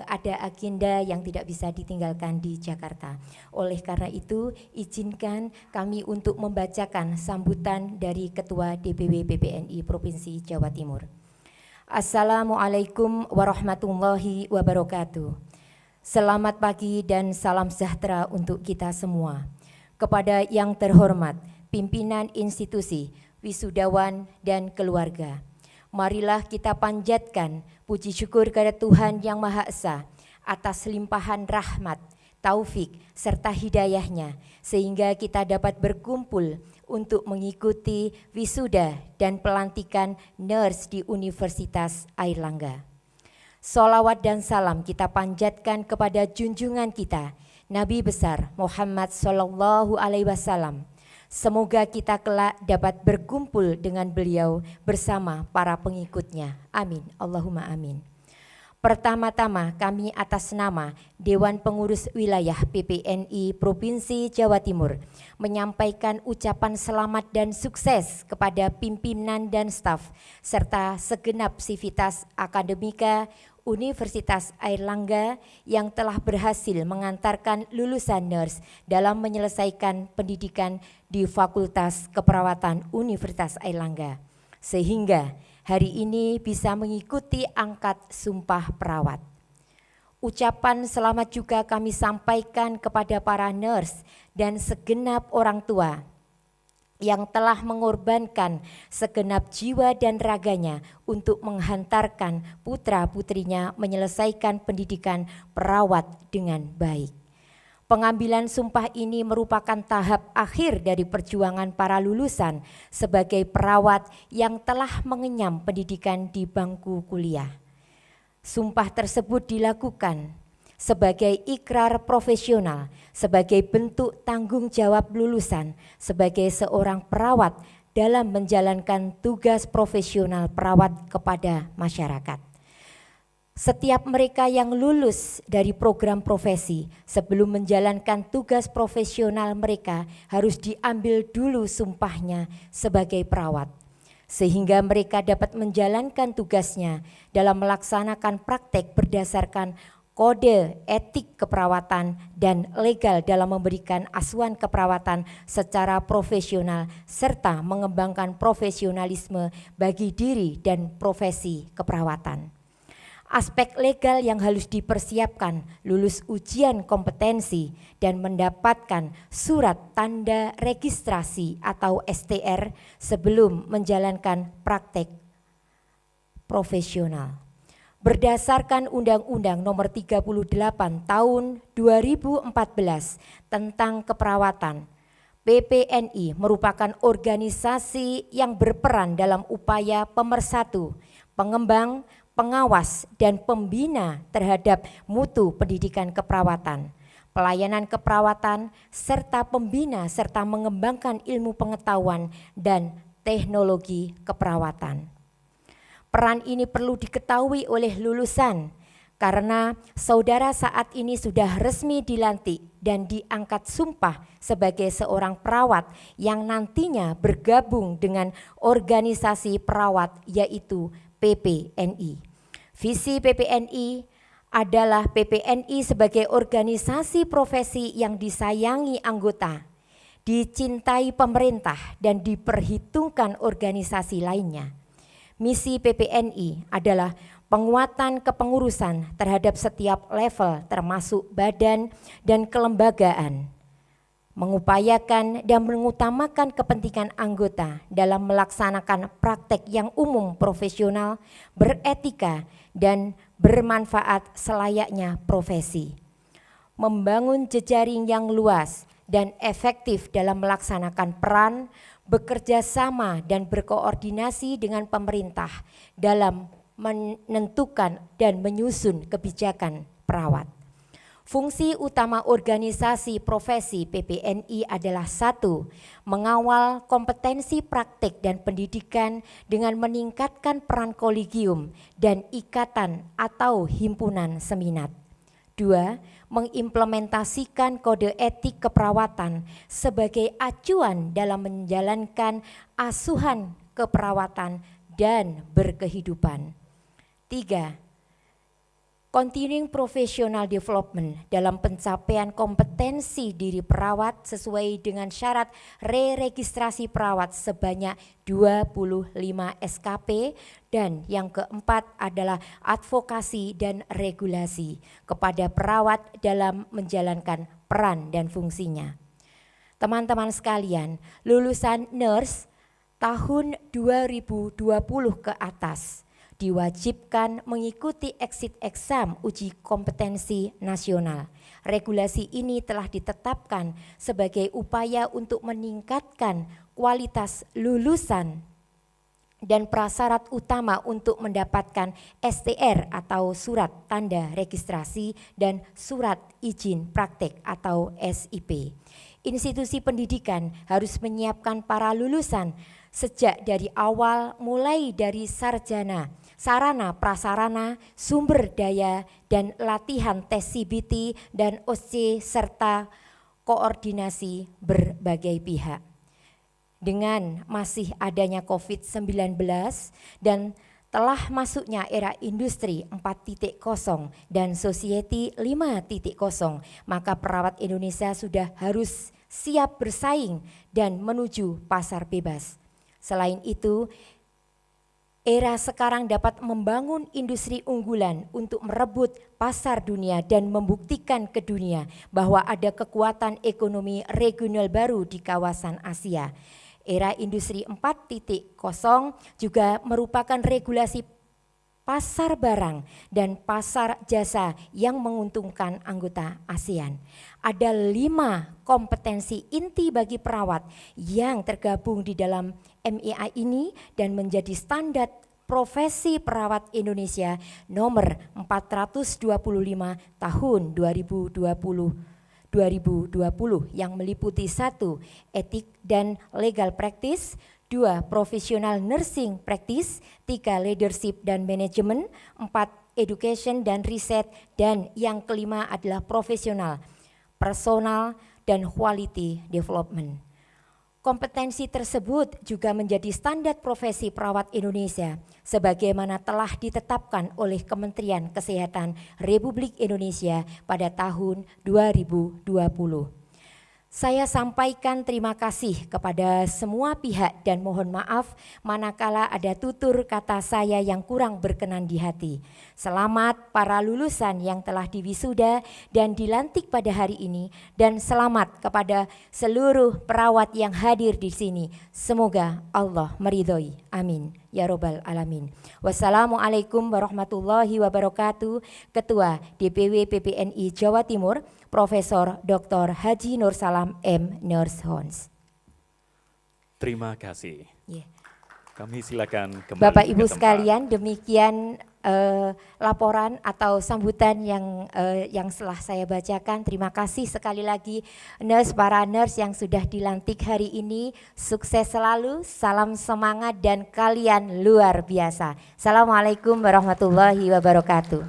ada agenda yang tidak bisa ditinggalkan di Jakarta. Oleh karena itu, izinkan kami untuk membacakan sambutan dari Ketua DPW PPNI Provinsi Jawa Timur. Assalamualaikum warahmatullahi wabarakatuh. Selamat pagi dan salam sejahtera untuk kita semua. Kepada yang terhormat pimpinan institusi, wisudawan dan keluarga, marilah kita panjatkan puji syukur kepada Tuhan Yang Maha Esa atas limpahan rahmat, taufik serta hidayahnya, sehingga kita dapat berkumpul untuk mengikuti wisuda dan pelantikan nurse di Universitas Airlangga. Sholawat dan salam kita panjatkan kepada junjungan kita, Nabi besar Muhammad Sallallahu Alaihi Wasallam. Semoga kita kelak dapat berkumpul dengan beliau bersama para pengikutnya. Amin. Allahumma amin. Pertama-tama kami atas nama Dewan Pengurus Wilayah PPNI Provinsi Jawa Timur menyampaikan ucapan selamat dan sukses kepada pimpinan dan staf serta segenap sivitas akademika Universitas Airlangga yang telah berhasil mengantarkan lulusan nurse dalam menyelesaikan pendidikan di Fakultas Keperawatan Universitas Airlangga, sehingga hari ini bisa mengikuti angkat sumpah perawat. Ucapan selamat juga kami sampaikan kepada para nurse dan segenap orang tua yang telah mengorbankan segenap jiwa dan raganya untuk menghantarkan putra-putrinya menyelesaikan pendidikan perawat dengan baik. Pengambilan sumpah ini merupakan tahap akhir dari perjuangan para lulusan sebagai perawat yang telah mengenyam pendidikan di bangku kuliah. Sumpah tersebut dilakukan sebagai ikrar profesional, sebagai bentuk tanggung jawab lulusan sebagai seorang perawat dalam menjalankan tugas profesional perawat kepada masyarakat. Setiap mereka yang lulus dari program profesi sebelum menjalankan tugas profesional mereka harus diambil dulu sumpahnya sebagai perawat, sehingga mereka dapat menjalankan tugasnya dalam melaksanakan praktek berdasarkan kode etik keperawatan dan legal dalam memberikan asuhan keperawatan secara profesional serta mengembangkan profesionalisme bagi diri dan profesi keperawatan. Aspek legal yang harus dipersiapkan, lulus ujian kompetensi dan mendapatkan surat tanda registrasi atau STR sebelum menjalankan praktek profesional. Berdasarkan Undang-Undang Nomor 38 Tahun 2014 tentang keperawatan, PPNI merupakan organisasi yang berperan dalam upaya pemersatu, pengembang, pengawas dan pembina terhadap mutu pendidikan keperawatan, pelayanan keperawatan, serta pembina serta mengembangkan ilmu pengetahuan dan teknologi keperawatan. Peran ini perlu diketahui oleh lulusan karena saudara saat ini sudah resmi dilantik dan diangkat sumpah sebagai seorang perawat yang nantinya bergabung dengan organisasi perawat yaitu PPNI. Visi PPNI adalah PPNI sebagai organisasi profesi yang disayangi anggota, dicintai pemerintah dan diperhitungkan organisasi lainnya. Misi PPNI adalah penguatan kepengurusan terhadap setiap level termasuk badan dan kelembagaan, mengupayakan dan mengutamakan kepentingan anggota dalam melaksanakan praktek yang umum profesional, beretika, dan bermanfaat selayaknya profesi. Membangun jejaring yang luas dan efektif dalam melaksanakan peran, bekerja sama dan berkoordinasi dengan pemerintah dalam menentukan dan menyusun kebijakan perawat. Fungsi utama organisasi profesi PPNI adalah 1. Mengawal kompetensi praktik dan pendidikan dengan meningkatkan peran kolegium dan ikatan atau himpunan seminat. 2. Mengimplementasikan kode etik keperawatan sebagai acuan dalam menjalankan asuhan keperawatan dan berkehidupan. 3. Continuing professional development dalam pencapaian kompetensi diri perawat sesuai dengan syarat re-registrasi perawat sebanyak 25 SKP. Dan yang keempat adalah advokasi dan regulasi kepada perawat dalam menjalankan peran dan fungsinya. Teman-teman sekalian, lulusan nurse tahun 2020 ke atas diwajibkan mengikuti exit exam uji kompetensi nasional. Regulasi ini telah ditetapkan sebagai upaya untuk meningkatkan kualitas lulusan dan prasyarat utama untuk mendapatkan STR atau surat tanda registrasi dan surat izin praktek atau SIP. Institusi pendidikan harus menyiapkan para lulusan sejak dari awal, mulai dari sarjana, sarana prasarana, sumber daya, dan latihan tes CBT dan OSCE serta koordinasi berbagai pihak. Dengan masih adanya COVID-19 dan telah masuknya era industri 4.0 dan society 5.0, maka perawat Indonesia sudah harus siap bersaing dan menuju pasar bebas. Selain itu, era sekarang dapat membangun industri unggulan untuk merebut pasar dunia dan membuktikan ke dunia bahwa ada kekuatan ekonomi regional baru di kawasan Asia. Era industri 4.0 juga merupakan regulasi pasar barang, dan pasar jasa yang menguntungkan anggota ASEAN. Ada 5 kompetensi inti bagi perawat yang tergabung di dalam MEA ini dan menjadi standar profesi perawat Indonesia nomor 425 tahun 2020 yang meliputi 1. Etik dan legal practice, 2. Professional nursing practice, 3. Leadership dan manajemen, 4. Education dan riset, dan yang kelima adalah profesional, personal, dan quality development. Kompetensi tersebut juga menjadi standar profesi perawat Indonesia sebagaimana telah ditetapkan oleh Kementerian Kesehatan Republik Indonesia pada tahun 2020. Saya sampaikan terima kasih kepada semua pihak dan mohon maaf manakala ada tutur kata saya yang kurang berkenan di hati. Selamat para lulusan yang telah diwisuda dan dilantik pada hari ini, dan selamat kepada seluruh perawat yang hadir di sini. Semoga Allah meridhoi. Amin. Ya Robbal Alamin. Wassalamualaikum warahmatullahi wabarakatuh. Ketua DPW PPNI Jawa Timur, Profesor Dr. Haji Nur Salam M. Nurshons. Terima kasih. Yeah. Kami silakan kembali Bapak ke Ibu tempat. sekalian, demikian laporan atau sambutan yang setelah saya bacakan. Terima kasih sekali lagi para nurse yang sudah dilantik hari ini. Sukses selalu, salam semangat, dan kalian luar biasa. Assalamualaikum warahmatullahi wabarakatuh.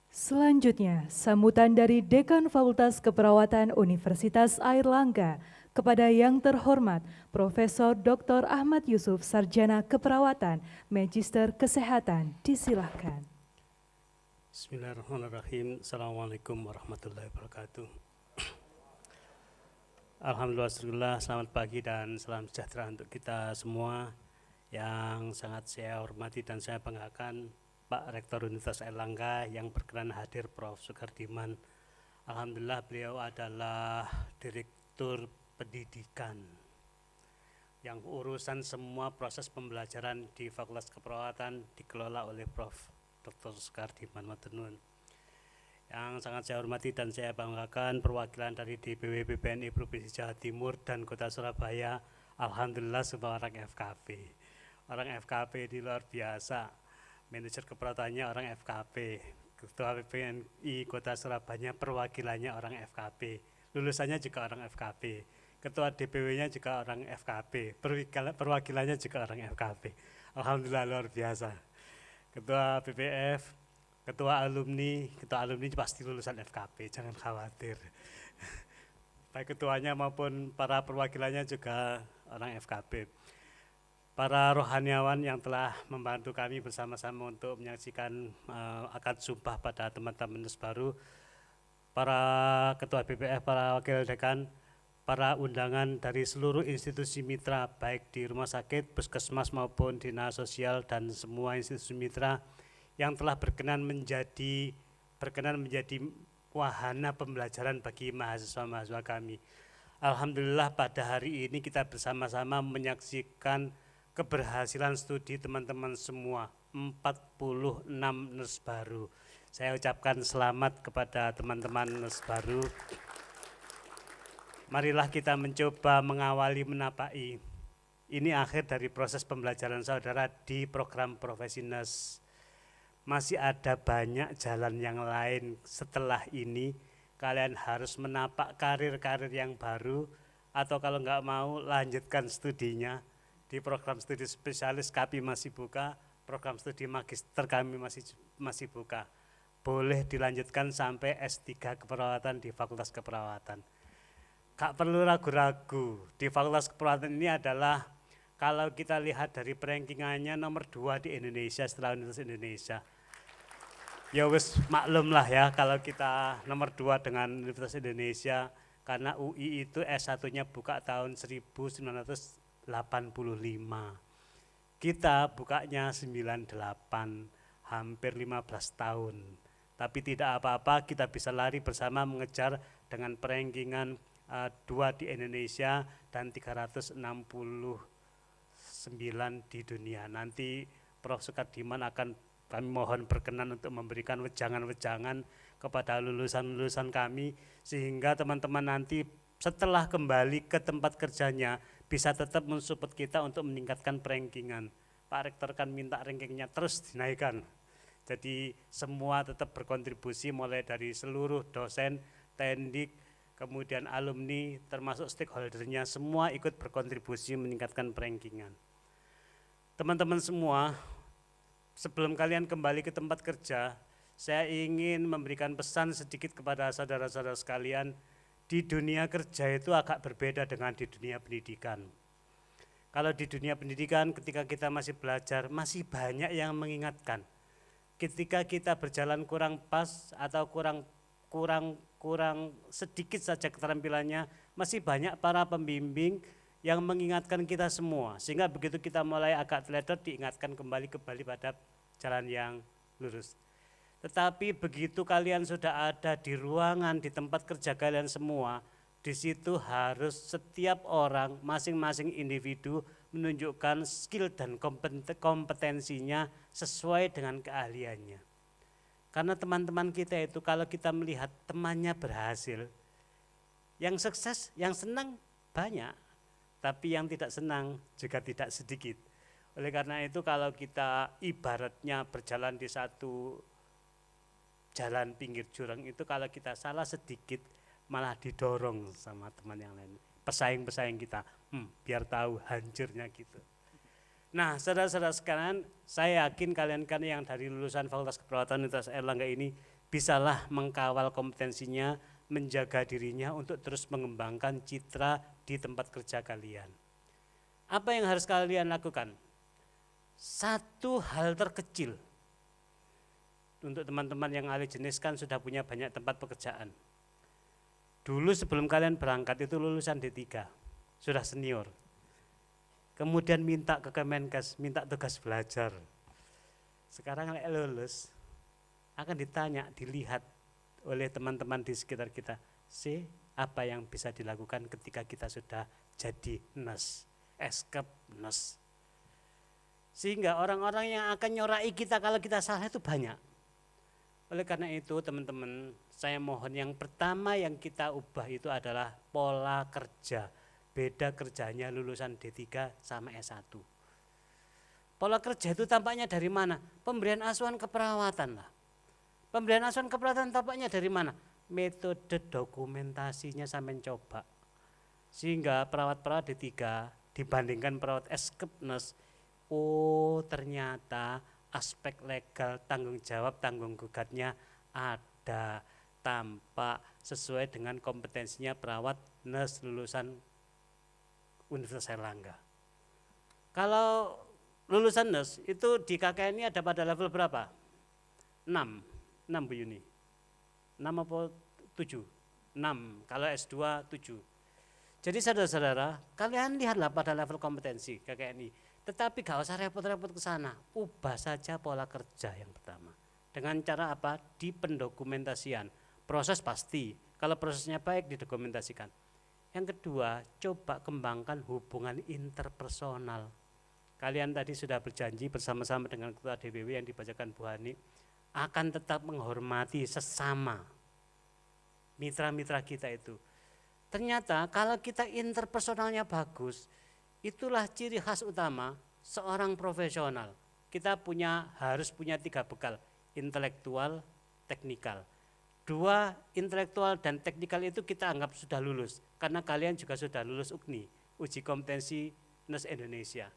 Selanjutnya, sambutan dari Dekan Fakultas Keperawatan Universitas Airlangga kepada yang terhormat Profesor Dr. Ahmad Yusuf, Sarjana Keperawatan, Magister Kesehatan. Disilahkan. Bismillahirrahmanirrahim. Assalamualaikum warahmatullahi wabarakatuh. Alhamdulillah, selamat pagi dan salam sejahtera untuk kita semua. Yang sangat saya hormati dan saya banggakan Pak Rektor Universitas Airlangga yang berkenan hadir, Prof. Sukardiman. Alhamdulillah beliau adalah Direktur Pendidikan yang urusan semua proses pembelajaran di Fakultas Keperawatan dikelola oleh Prof. Dr. Sukardiman Matenun. Yang sangat saya hormati dan saya banggakan perwakilan dari DPW PPNI Provinsi Jawa Timur dan Kota Surabaya. Alhamdulillah semua orang FKP. Orang FKP di luar biasa. Manajer keperawatannya orang FKP. Ketua PPNI Kota Surabaya perwakilannya orang FKP. Lulusannya juga orang FKP. Ketua DPW-nya juga orang FKP, perwakilannya juga orang FKP. Alhamdulillah luar biasa. Ketua PPF, ketua alumni pasti lulusan FKP, jangan khawatir. Baik ketuanya maupun para perwakilannya juga orang FKP. Para rohaniawan yang telah membantu kami bersama-sama untuk menyaksikan akad sumpah pada teman-teman baru, para ketua BPF, para wakil dekan, para undangan dari seluruh institusi mitra baik di rumah sakit, puskesmas maupun dinas sosial dan semua institusi mitra yang telah berkenan menjadi wahana pembelajaran bagi mahasiswa-mahasiswa kami. Alhamdulillah pada hari ini kita bersama-sama menyaksikan keberhasilan studi teman-teman semua, 46 nurse baru. Saya ucapkan selamat kepada teman-teman nurse baru. Marilah kita mencoba mengawali menapaki. Ini akhir dari proses pembelajaran saudara di program profesi nurse. Masih ada banyak jalan yang lain setelah ini. Kalian harus menapak karir-karir yang baru, atau kalau nggak mau lanjutkan studinya. Di program studi spesialis kami masih buka, program studi magister kami masih buka. Boleh dilanjutkan sampai S3 keperawatan di Fakultas Keperawatan. Gak perlu ragu-ragu, di Fakultas Keperawatan ini adalah kalau kita lihat dari rankingannya nomor 2 di Indonesia setelah Universitas Indonesia. Ya wis maklum lah ya kalau kita nomor 2 dengan Universitas Indonesia, karena UI itu S1-nya buka tahun 1985. Kita bukanya 98, hampir 15 tahun. Tapi tidak apa-apa, kita bisa lari bersama mengejar dengan rankingan 2 di Indonesia dan 360 9 di dunia. Nanti Prof. Sukardiman akan kami mohon berkenan untuk memberikan wejangan-wejangan kepada lulusan-lulusan kami, sehingga teman-teman nanti setelah kembali ke tempat kerjanya bisa tetap mensupport kita untuk meningkatkan rankingan. Pak Rektor kan minta rankingnya terus dinaikkan. Jadi semua tetap berkontribusi, mulai dari seluruh dosen, tendik, kemudian alumni, termasuk stakeholdernya, semua ikut berkontribusi meningkatkan rankingan. Teman-teman semua, sebelum kalian kembali ke tempat kerja, saya ingin memberikan pesan sedikit kepada saudara-saudara sekalian. Di dunia kerja itu agak berbeda dengan di dunia pendidikan. Kalau di dunia pendidikan ketika kita masih belajar, masih banyak yang mengingatkan. Ketika kita berjalan kurang pas atau kurang sedikit saja keterampilannya, masih banyak para pembimbing yang mengingatkan kita semua. Sehingga begitu kita mulai agak teledor, diingatkan kembali pada jalan yang lurus. Tetapi begitu kalian sudah ada di ruangan, di tempat kerja kalian semua, di situ harus setiap orang, masing-masing individu menunjukkan skill dan kompetensinya sesuai dengan keahliannya. Karena teman-teman kita itu kalau kita melihat temannya berhasil, yang sukses, yang senang banyak, tapi yang tidak senang juga tidak sedikit. Oleh karena itu kalau kita ibaratnya berjalan di satu jalan pinggir jurang itu, kalau kita salah sedikit malah didorong sama teman yang lain, pesaing-pesaing kita, biar tahu hancurnya gitu. Nah, saudara-saudara sekalian, saya yakin kalian yang dari lulusan Fakultas Keperawatan Universitas Airlangga ini bisalah mengkawal kompetensinya, menjaga dirinya untuk terus mengembangkan citra di tempat kerja kalian. Apa yang harus kalian lakukan? Satu hal terkecil. Untuk teman-teman yang ahli jenis kan sudah punya banyak tempat pekerjaan. Dulu sebelum kalian berangkat itu lulusan D3, sudah senior. Kemudian minta ke Kemenkes, minta tugas belajar. Sekarang lulus, akan ditanya, dilihat oleh teman-teman di sekitar kita, apa yang bisa dilakukan ketika kita sudah jadi nurse, eskep nurse. Sehingga orang-orang yang akan nyorai kita kalau kita salah itu banyak. Oleh karena itu teman-teman, saya mohon yang pertama yang kita ubah itu adalah pola kerja. Beda kerjanya lulusan D3 sama S1. Pola kerja itu tampaknya dari mana? Pemberian asuhan keperawatan lah. Pemberian asuhan keperawatan tampaknya dari mana? Metode dokumentasinya sampai coba. Sehingga perawat-perawat D3 dibandingkan perawat eskepnes, oh ternyata aspek legal, tanggung jawab, tanggung gugatnya ada, tampak sesuai dengan kompetensinya perawat nurse lulusan Universitas Airlangga. Kalau lulusan nurse itu di KKN ini ada pada level berapa? 6 Bu Yuni. 6 apa 7? 6, kalau S2 7. Jadi saudara-saudara, kalian lihatlah pada level kompetensi KKNI. Tetapi gak usah repot-repot ke sana, ubah saja pola kerja yang pertama. Dengan cara apa? Di pendokumentasian. Proses pasti, kalau prosesnya baik didokumentasikan. Yang kedua, coba kembangkan hubungan interpersonal. Kalian tadi sudah berjanji bersama-sama dengan Ketua DPW yang dibacakan Bu Hani, akan tetap menghormati sesama mitra-mitra kita itu. Ternyata kalau kita interpersonalnya bagus, itulah ciri khas utama seorang profesional. Kita harus punya 3 bekal, intelektual, teknikal. 2 intelektual dan teknikal itu kita anggap sudah lulus, karena kalian juga sudah lulus UKNI, Uji Kompetensi Nurse Indonesia.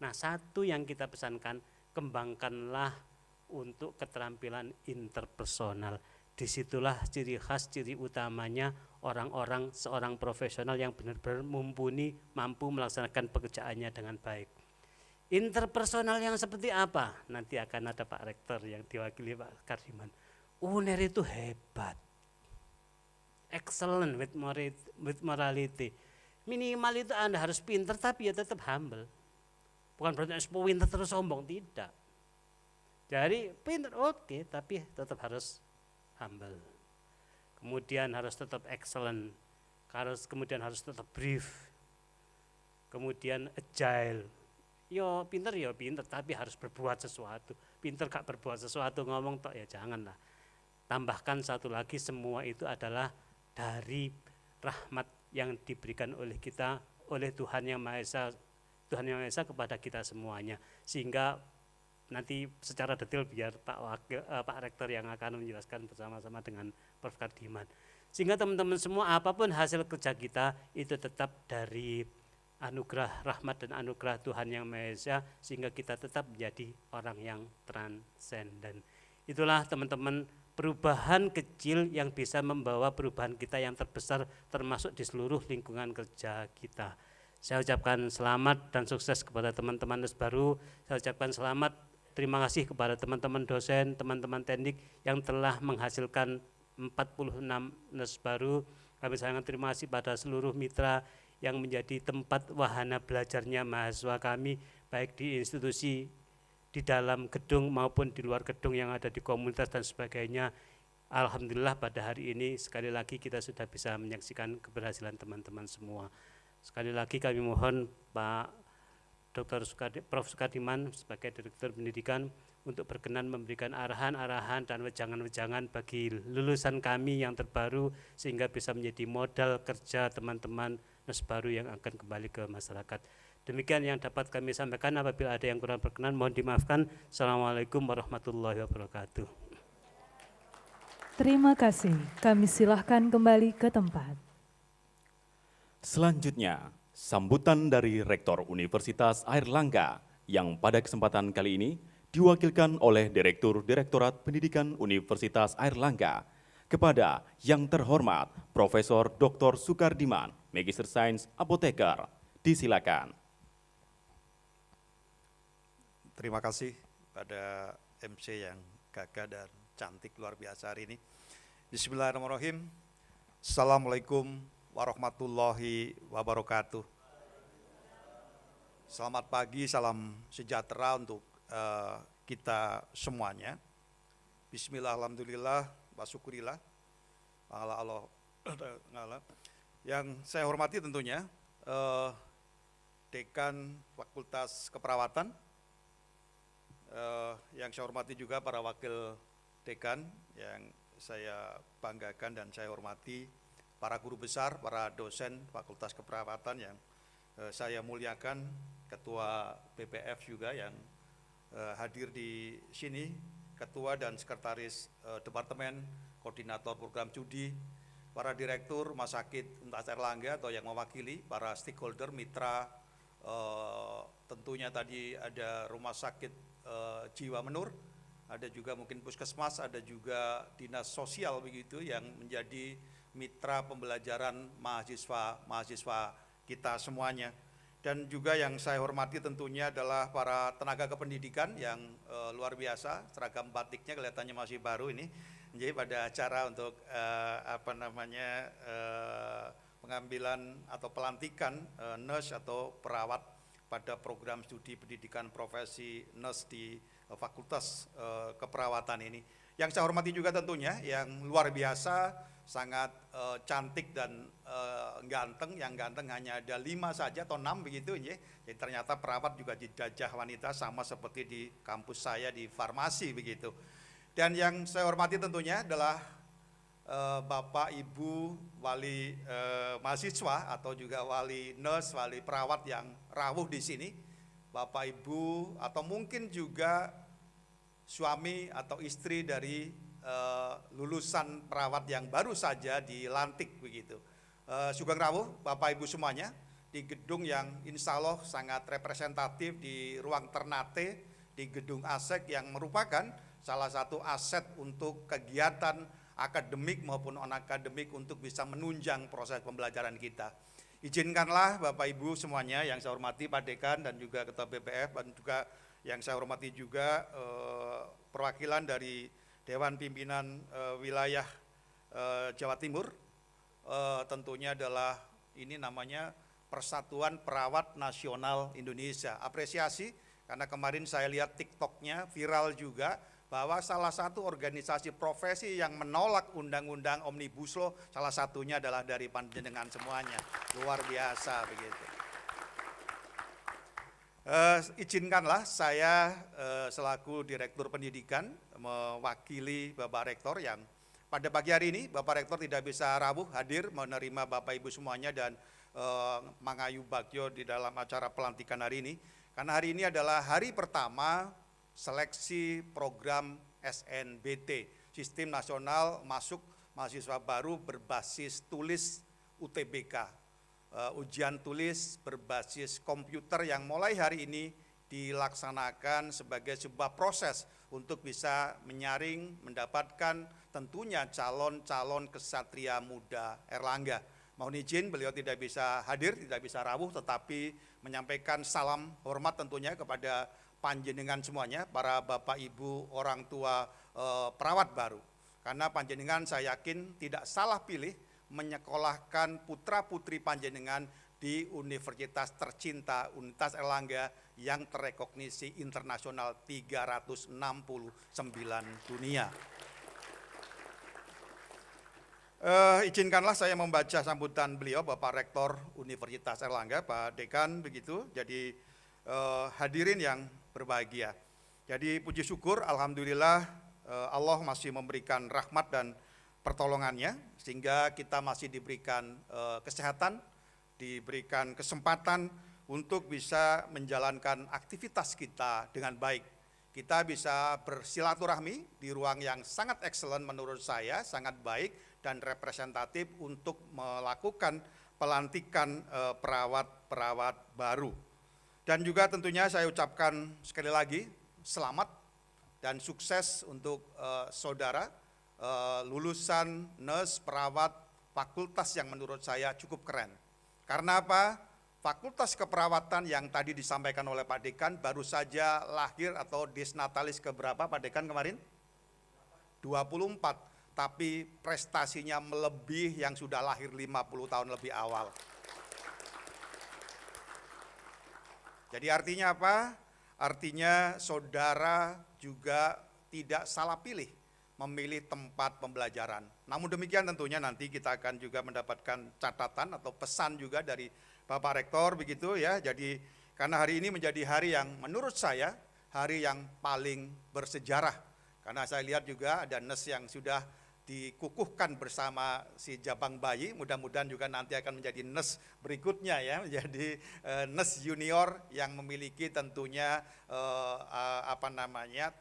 Nah, 1 yang kita pesankan, kembangkanlah untuk keterampilan interpersonal. Disitulah ciri khas, ciri utamanya orang-orang seorang profesional yang benar-benar mumpuni, mampu melaksanakan pekerjaannya dengan baik. Interpersonal yang seperti apa? Nanti akan ada Pak Rektor yang diwakili Pak Kardiman. UNER itu hebat, excellent with morality. Minimal itu Anda harus pinter tapi ya tetap humble. Bukan berarti pinter terus sombong, tidak. Jadi pinter oke, tapi tetap harus humble. Kemudian harus tetap excellent, kemudian harus tetap brief, kemudian agile, pinter tapi harus berbuat sesuatu. Pinter gak berbuat sesuatu ngomong tok ya janganlah. Tambahkan satu lagi, semua itu adalah dari rahmat yang diberikan oleh kita, oleh Tuhan Yang Maha Esa kepada kita semuanya. Sehingga nanti secara detail biar Pak Rektor yang akan menjelaskan bersama-sama dengan Prof. Kardiman. Sehingga teman-teman semua apapun hasil kerja kita itu tetap dari anugerah rahmat dan anugerah Tuhan Yang Maha Esa, sehingga kita tetap menjadi orang yang transenden. Itulah teman-teman perubahan kecil yang bisa membawa perubahan kita yang terbesar, termasuk di seluruh lingkungan kerja kita. Saya ucapkan selamat dan sukses kepada teman-teman NES baru. Saya ucapkan selamat, terima kasih kepada teman-teman dosen, teman-teman teknik yang telah menghasilkan 46 NES baru. Kami sangat terima kasih pada seluruh mitra yang menjadi tempat wahana belajarnya mahasiswa kami, baik di institusi, di dalam gedung maupun di luar gedung yang ada di komunitas dan sebagainya. Alhamdulillah pada hari ini sekali lagi kita sudah bisa menyaksikan keberhasilan teman-teman semua. Sekali lagi kami mohon Pak Dr. Prof. Sukardiman sebagai Direktur Pendidikan untuk berkenan memberikan arahan-arahan dan wejangan-wejangan bagi lulusan kami yang terbaru, sehingga bisa menjadi modal kerja teman-teman NES baru yang akan kembali ke masyarakat. Demikian yang dapat kami sampaikan. Apabila ada yang kurang berkenan mohon dimaafkan. Assalamualaikum warahmatullahi wabarakatuh. Terima kasih. Kami silahkan kembali ke tempat. Selanjutnya, sambutan dari Rektor Universitas Airlangga yang pada kesempatan kali ini diwakilkan oleh Direktur Direktorat Pendidikan Universitas Airlangga kepada yang terhormat Profesor Dr. Sukardiman, Magister Sains Apoteker. Disilakan. Terima kasih pada MC yang gagah dan cantik luar biasa hari ini. Bismillahirrahmanirrahim. Assalamualaikum warahmatullahi wabarakatuh. Selamat pagi, salam sejahtera untuk kita semuanya. Bismillah, alhamdulillah, wa syukurillah. Allah. Yang saya hormati tentunya Dekan Fakultas Keperawatan, yang saya hormati juga para wakil dekan yang saya banggakan dan saya hormati, para guru besar, para dosen Fakultas Keperawatan yang saya muliakan, Ketua BPF juga yang hadir di sini, Ketua dan Sekretaris Departemen, Koordinator Program Studi, para Direktur Rumah Sakit Universitas Airlangga atau yang mewakili, para stakeholder, mitra, tentunya tadi ada Rumah Sakit Jiwa Menur, ada juga mungkin puskesmas, ada juga dinas sosial begitu yang menjadi mitra pembelajaran mahasiswa kita semuanya. Dan juga yang saya hormati tentunya adalah para tenaga kependidikan yang luar biasa, seragam batiknya kelihatannya masih baru ini. Jadi pada acara untuk pengambilan atau pelantikan nurse atau perawat pada program studi pendidikan profesi nurse di Fakultas Keperawatan ini. Yang saya hormati juga tentunya yang luar biasa, sangat cantik dan ganteng. Yang ganteng hanya ada 5 saja atau 6 begitu. Jadi ternyata perawat juga dijajah wanita sama seperti di kampus saya di farmasi begitu. Dan yang saya hormati tentunya adalah Bapak Ibu wali mahasiswa atau juga wali nurse, wali perawat yang rawuh di sini, Bapak Ibu atau mungkin juga suami atau istri dari lulusan perawat yang baru saja dilantik begitu. Sugeng rawuh Bapak Ibu semuanya di gedung yang insya Allah sangat representatif di ruang Ternate, di gedung ASEK yang merupakan salah satu aset untuk kegiatan akademik maupun non-akademik untuk bisa menunjang proses pembelajaran kita. Izinkanlah Bapak Ibu semuanya yang saya hormati Pak Dekan dan juga Ketua BPF dan juga yang saya hormati juga perwakilan dari Dewan Pimpinan Wilayah Jawa Timur, tentunya adalah ini namanya Persatuan Perawat Nasional Indonesia. Apresiasi karena kemarin saya lihat TikToknya viral juga, bahwa salah satu organisasi profesi yang menolak undang-undang Omnibus Law salah satunya adalah dari panjenengan semuanya. Luar biasa begitu. Izinkanlah saya selaku Direktur Pendidikan mewakili Bapak Rektor yang pada pagi hari ini Bapak Rektor tidak bisa rawuh hadir menerima Bapak Ibu semuanya dan Mangayu Bagyo di dalam acara pelantikan hari ini. Karena hari ini adalah hari pertama seleksi program SNBT, Sistem Nasional Masuk Mahasiswa Baru berbasis tulis UTBK. Ujian tulis berbasis komputer yang mulai hari ini dilaksanakan sebagai sebuah proses untuk bisa menyaring, mendapatkan tentunya calon-calon kesatria muda Erlangga. Mohon izin beliau tidak bisa hadir, tidak bisa rawuh, tetapi menyampaikan salam hormat tentunya kepada panjenengan semuanya, para bapak ibu orang tua perawat baru. Karena panjenengan saya yakin tidak salah pilih menyekolahkan putra-putri panjenengan di universitas tercinta, Universitas Erlangga yang terrekognisi internasional 369 dunia. Izinkanlah saya membaca sambutan beliau, Bapak Rektor Universitas Erlangga, Pak Dekan begitu. Jadi hadirin yang berbahagia. Jadi puji syukur, alhamdulillah Allah masih memberikan rahmat dan pertolongannya sehingga kita masih diberikan kesehatan, diberikan kesempatan untuk bisa menjalankan aktivitas kita dengan baik. Kita bisa bersilaturahmi di ruang yang sangat excellent menurut saya, sangat baik dan representatif untuk melakukan pelantikan perawat-perawat baru. Dan juga tentunya saya ucapkan sekali lagi selamat dan sukses untuk saudara lulusan nurse perawat fakultas yang menurut saya cukup keren. Karena apa? Fakultas keperawatan yang tadi disampaikan oleh Pak Dekan baru saja lahir atau disnatalis keberapa Pak Dekan kemarin? 24, tapi prestasinya melebihi yang sudah lahir 50 tahun lebih awal. Jadi artinya apa? Artinya saudara juga tidak salah pilih memilih tempat pembelajaran. Namun demikian tentunya nanti kita akan juga mendapatkan catatan atau pesan juga dari Bapak Rektor begitu ya. Jadi karena hari ini menjadi hari yang menurut saya hari yang paling bersejarah. Karena saya lihat juga ada nurse yang sudah dikukuhkan bersama si Jabang Bayi, mudah-mudahan juga nanti akan menjadi nurse berikutnya ya, menjadi nurse junior yang memiliki tentunya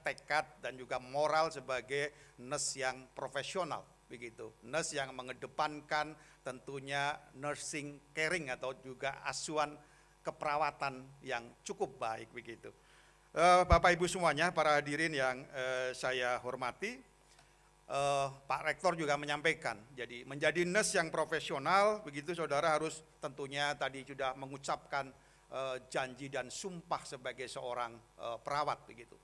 tekad dan juga moral sebagai nurse yang profesional begitu, nurse yang mengedepankan tentunya nursing caring atau juga asuhan keperawatan yang cukup baik begitu. Bapak Ibu semuanya, para hadirin yang saya hormati, Pak Rektor juga menyampaikan, jadi menjadi nurse yang profesional begitu saudara harus tentunya tadi sudah mengucapkan janji dan sumpah sebagai seorang perawat begitu.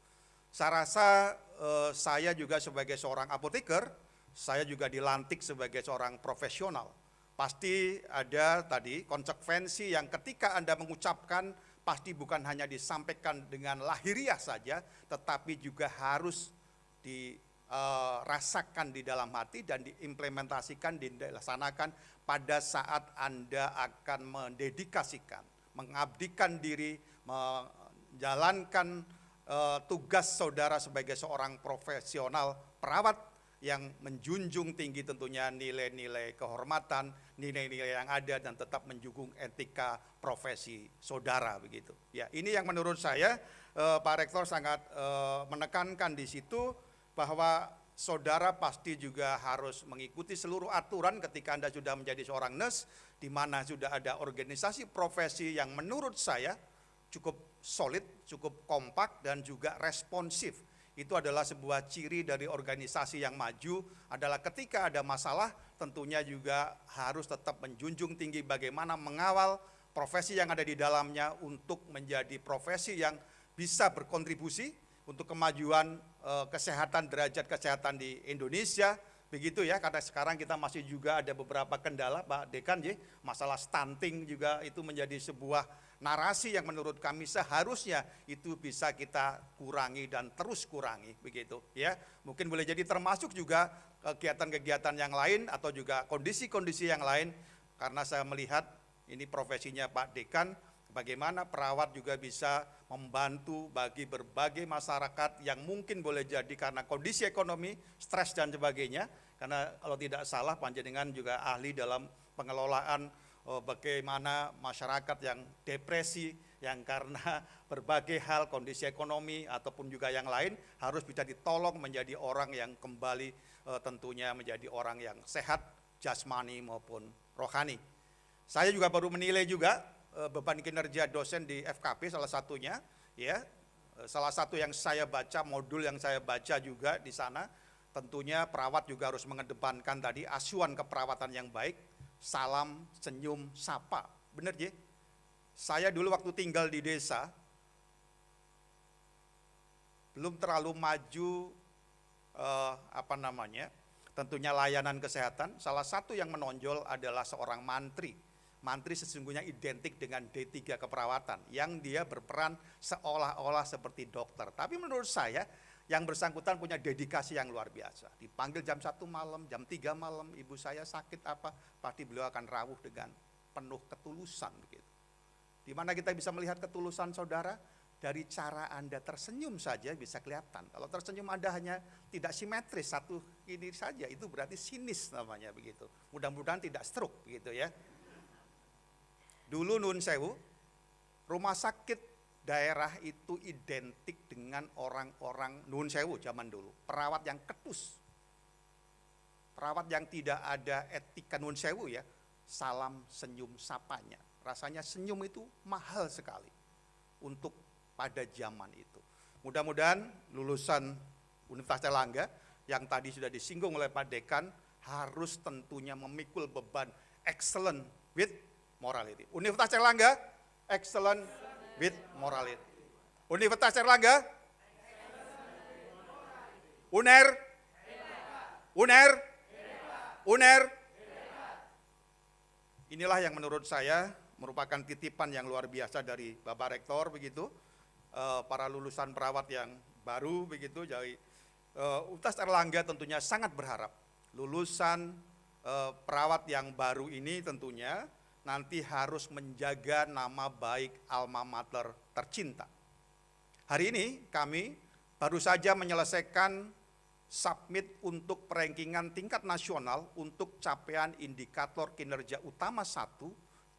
Saya rasa saya juga sebagai seorang apoteker, saya juga dilantik sebagai seorang profesional. Pasti ada tadi konsekuensi yang ketika Anda mengucapkan pasti bukan hanya disampaikan dengan lahiriah saja, tetapi juga harus rasakan di dalam hati dan diimplementasikan, dilaksanakan pada saat Anda akan mendedikasikan, mengabdikan diri, menjalankan tugas saudara sebagai seorang profesional perawat yang menjunjung tinggi tentunya nilai-nilai kehormatan, nilai-nilai yang ada dan tetap menjunjung etika profesi saudara begitu. Ya, ini yang menurut saya Pak Rektor sangat menekankan di situ, bahwa saudara pasti juga harus mengikuti seluruh aturan ketika Anda sudah menjadi seorang nurse, di mana sudah ada organisasi profesi yang menurut saya cukup solid, cukup kompak dan juga responsif. Itu adalah sebuah ciri dari organisasi yang maju, adalah ketika ada masalah tentunya juga harus tetap menjunjung tinggi bagaimana mengawal profesi yang ada di dalamnya untuk menjadi profesi yang bisa berkontribusi untuk kemajuan kesehatan, derajat kesehatan di Indonesia begitu ya. Karena sekarang kita masih juga ada beberapa kendala Pak Dekan ya, masalah stunting juga itu menjadi sebuah narasi yang menurut kami seharusnya itu bisa kita kurangi dan terus kurangi begitu ya. Mungkin boleh jadi termasuk juga kegiatan-kegiatan yang lain atau juga kondisi-kondisi yang lain, karena saya melihat ini profesinya Pak Dekan Bagaimana perawat juga bisa membantu bagi berbagai masyarakat yang mungkin boleh jadi karena kondisi ekonomi, stres dan sebagainya. Karena kalau tidak salah panjenengan juga ahli dalam pengelolaan bagaimana masyarakat yang depresi, yang karena berbagai hal kondisi ekonomi ataupun juga yang lain harus bisa ditolong menjadi orang yang kembali tentunya menjadi orang yang sehat jasmani maupun rohani. Saya juga baru menilai juga beban kinerja dosen di FKP salah satunya, ya. Salah satu yang saya baca, modul yang saya baca juga di sana, tentunya perawat juga harus mengedepankan tadi asuhan keperawatan yang baik, salam, senyum, sapa. Benar ya? Saya dulu waktu tinggal di desa, belum terlalu maju tentunya layanan kesehatan. Salah satu yang menonjol adalah seorang mantri. Mantri sesungguhnya identik dengan D3 keperawatan, yang dia berperan seolah-olah seperti dokter. Tapi menurut saya, yang bersangkutan punya dedikasi yang luar biasa. Dipanggil jam 1 malam, jam 3 malam, ibu saya sakit apa, pasti beliau akan rawuh dengan penuh ketulusan. Begitu. Di mana kita bisa melihat ketulusan saudara? Dari cara Anda tersenyum saja bisa kelihatan. Kalau tersenyum Anda hanya tidak simetris, satu ini saja, itu berarti sinis namanya begitu. Mudah-mudahan tidak stroke begitu ya. Dulu Nun Sewu, rumah sakit daerah itu identik dengan orang-orang Nun Sewu zaman dulu. Perawat yang ketus, perawat yang tidak ada etika Nun Sewu ya, salam senyum sapanya. Rasanya senyum itu mahal sekali untuk pada zaman itu. Mudah-mudahan lulusan Universitas Erlangga yang tadi sudah disinggung oleh Pak Dekan harus tentunya memikul beban excellent with morality. Universitas Erlangga, excellent with morality. Universitas Erlangga, UNER, UNER. Inilah yang menurut saya merupakan titipan yang luar biasa dari Bapak Rektor begitu, para lulusan perawat yang baru begitu. Jadi Universitas Erlangga tentunya sangat berharap lulusan perawat yang baru ini tentunya nanti harus menjaga nama baik alma mater tercinta. Hari ini kami baru saja menyelesaikan submit untuk perankingan tingkat nasional untuk capaian indikator kinerja utama 1,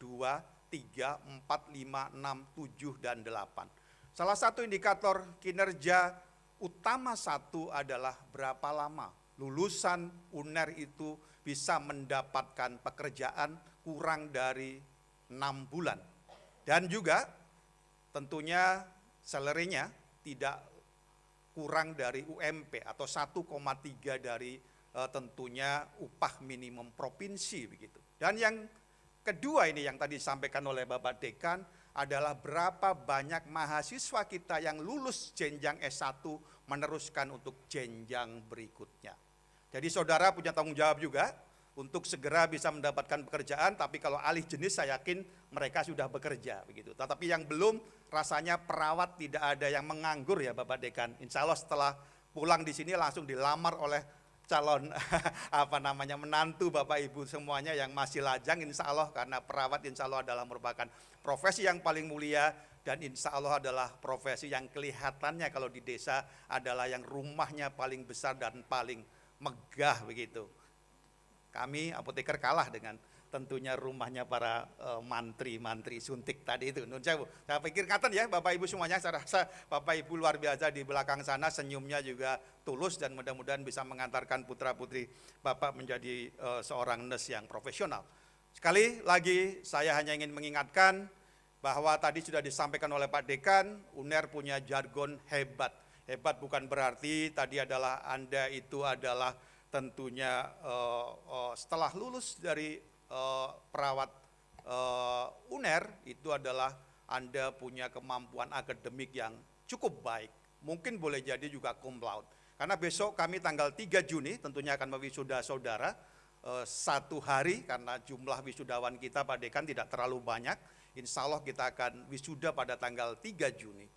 2, 3, 4, 5, 6, 7, dan 8. Salah satu indikator kinerja utama 1 adalah berapa lama lulusan UNER itu bisa mendapatkan pekerjaan kurang dari 6 bulan. Dan juga tentunya salary-nya tidak kurang dari UMP atau 1,3 dari tentunya upah minimum provinsi begitu. Dan yang kedua ini yang tadi disampaikan oleh Bapak Dekan adalah berapa banyak mahasiswa kita yang lulus jenjang S1 meneruskan untuk jenjang berikutnya. Jadi saudara punya tanggung jawab juga untuk segera bisa mendapatkan pekerjaan, tapi kalau alih jenis saya yakin mereka sudah bekerja begitu. Tetapi yang belum, rasanya perawat tidak ada yang menganggur ya Bapak Dekan. Insya Allah setelah pulang di sini langsung dilamar oleh calon menantu Bapak Ibu semuanya yang masih lajang, insya Allah, karena perawat insya Allah adalah merupakan profesi yang paling mulia dan insya Allah adalah profesi yang kelihatannya kalau di desa adalah yang rumahnya paling besar dan paling megah begitu. Kami apoteker kalah dengan tentunya rumahnya para mantri-mantri suntik tadi itu. Saya pikir ngaten ya Bapak Ibu semuanya, saya rasa Bapak Ibu luar biasa di belakang sana, senyumnya juga tulus dan mudah-mudahan bisa mengantarkan putra-putri Bapak menjadi seorang nurse yang profesional. Sekali lagi saya hanya ingin mengingatkan bahwa tadi sudah disampaikan oleh Pak Dekan, UNER punya jargon hebat. Hebat bukan berarti tadi adalah Anda itu adalah tentunya setelah lulus dari perawat UNER itu adalah Anda punya kemampuan akademik yang cukup baik. Mungkin boleh jadi juga cum laude. Karena besok kami tanggal 3 Juni tentunya akan mewisuda saudara 1 hari karena jumlah wisudawan kita Pak Dekan tidak terlalu banyak. Insya Allah kita akan wisuda pada tanggal 3 Juni.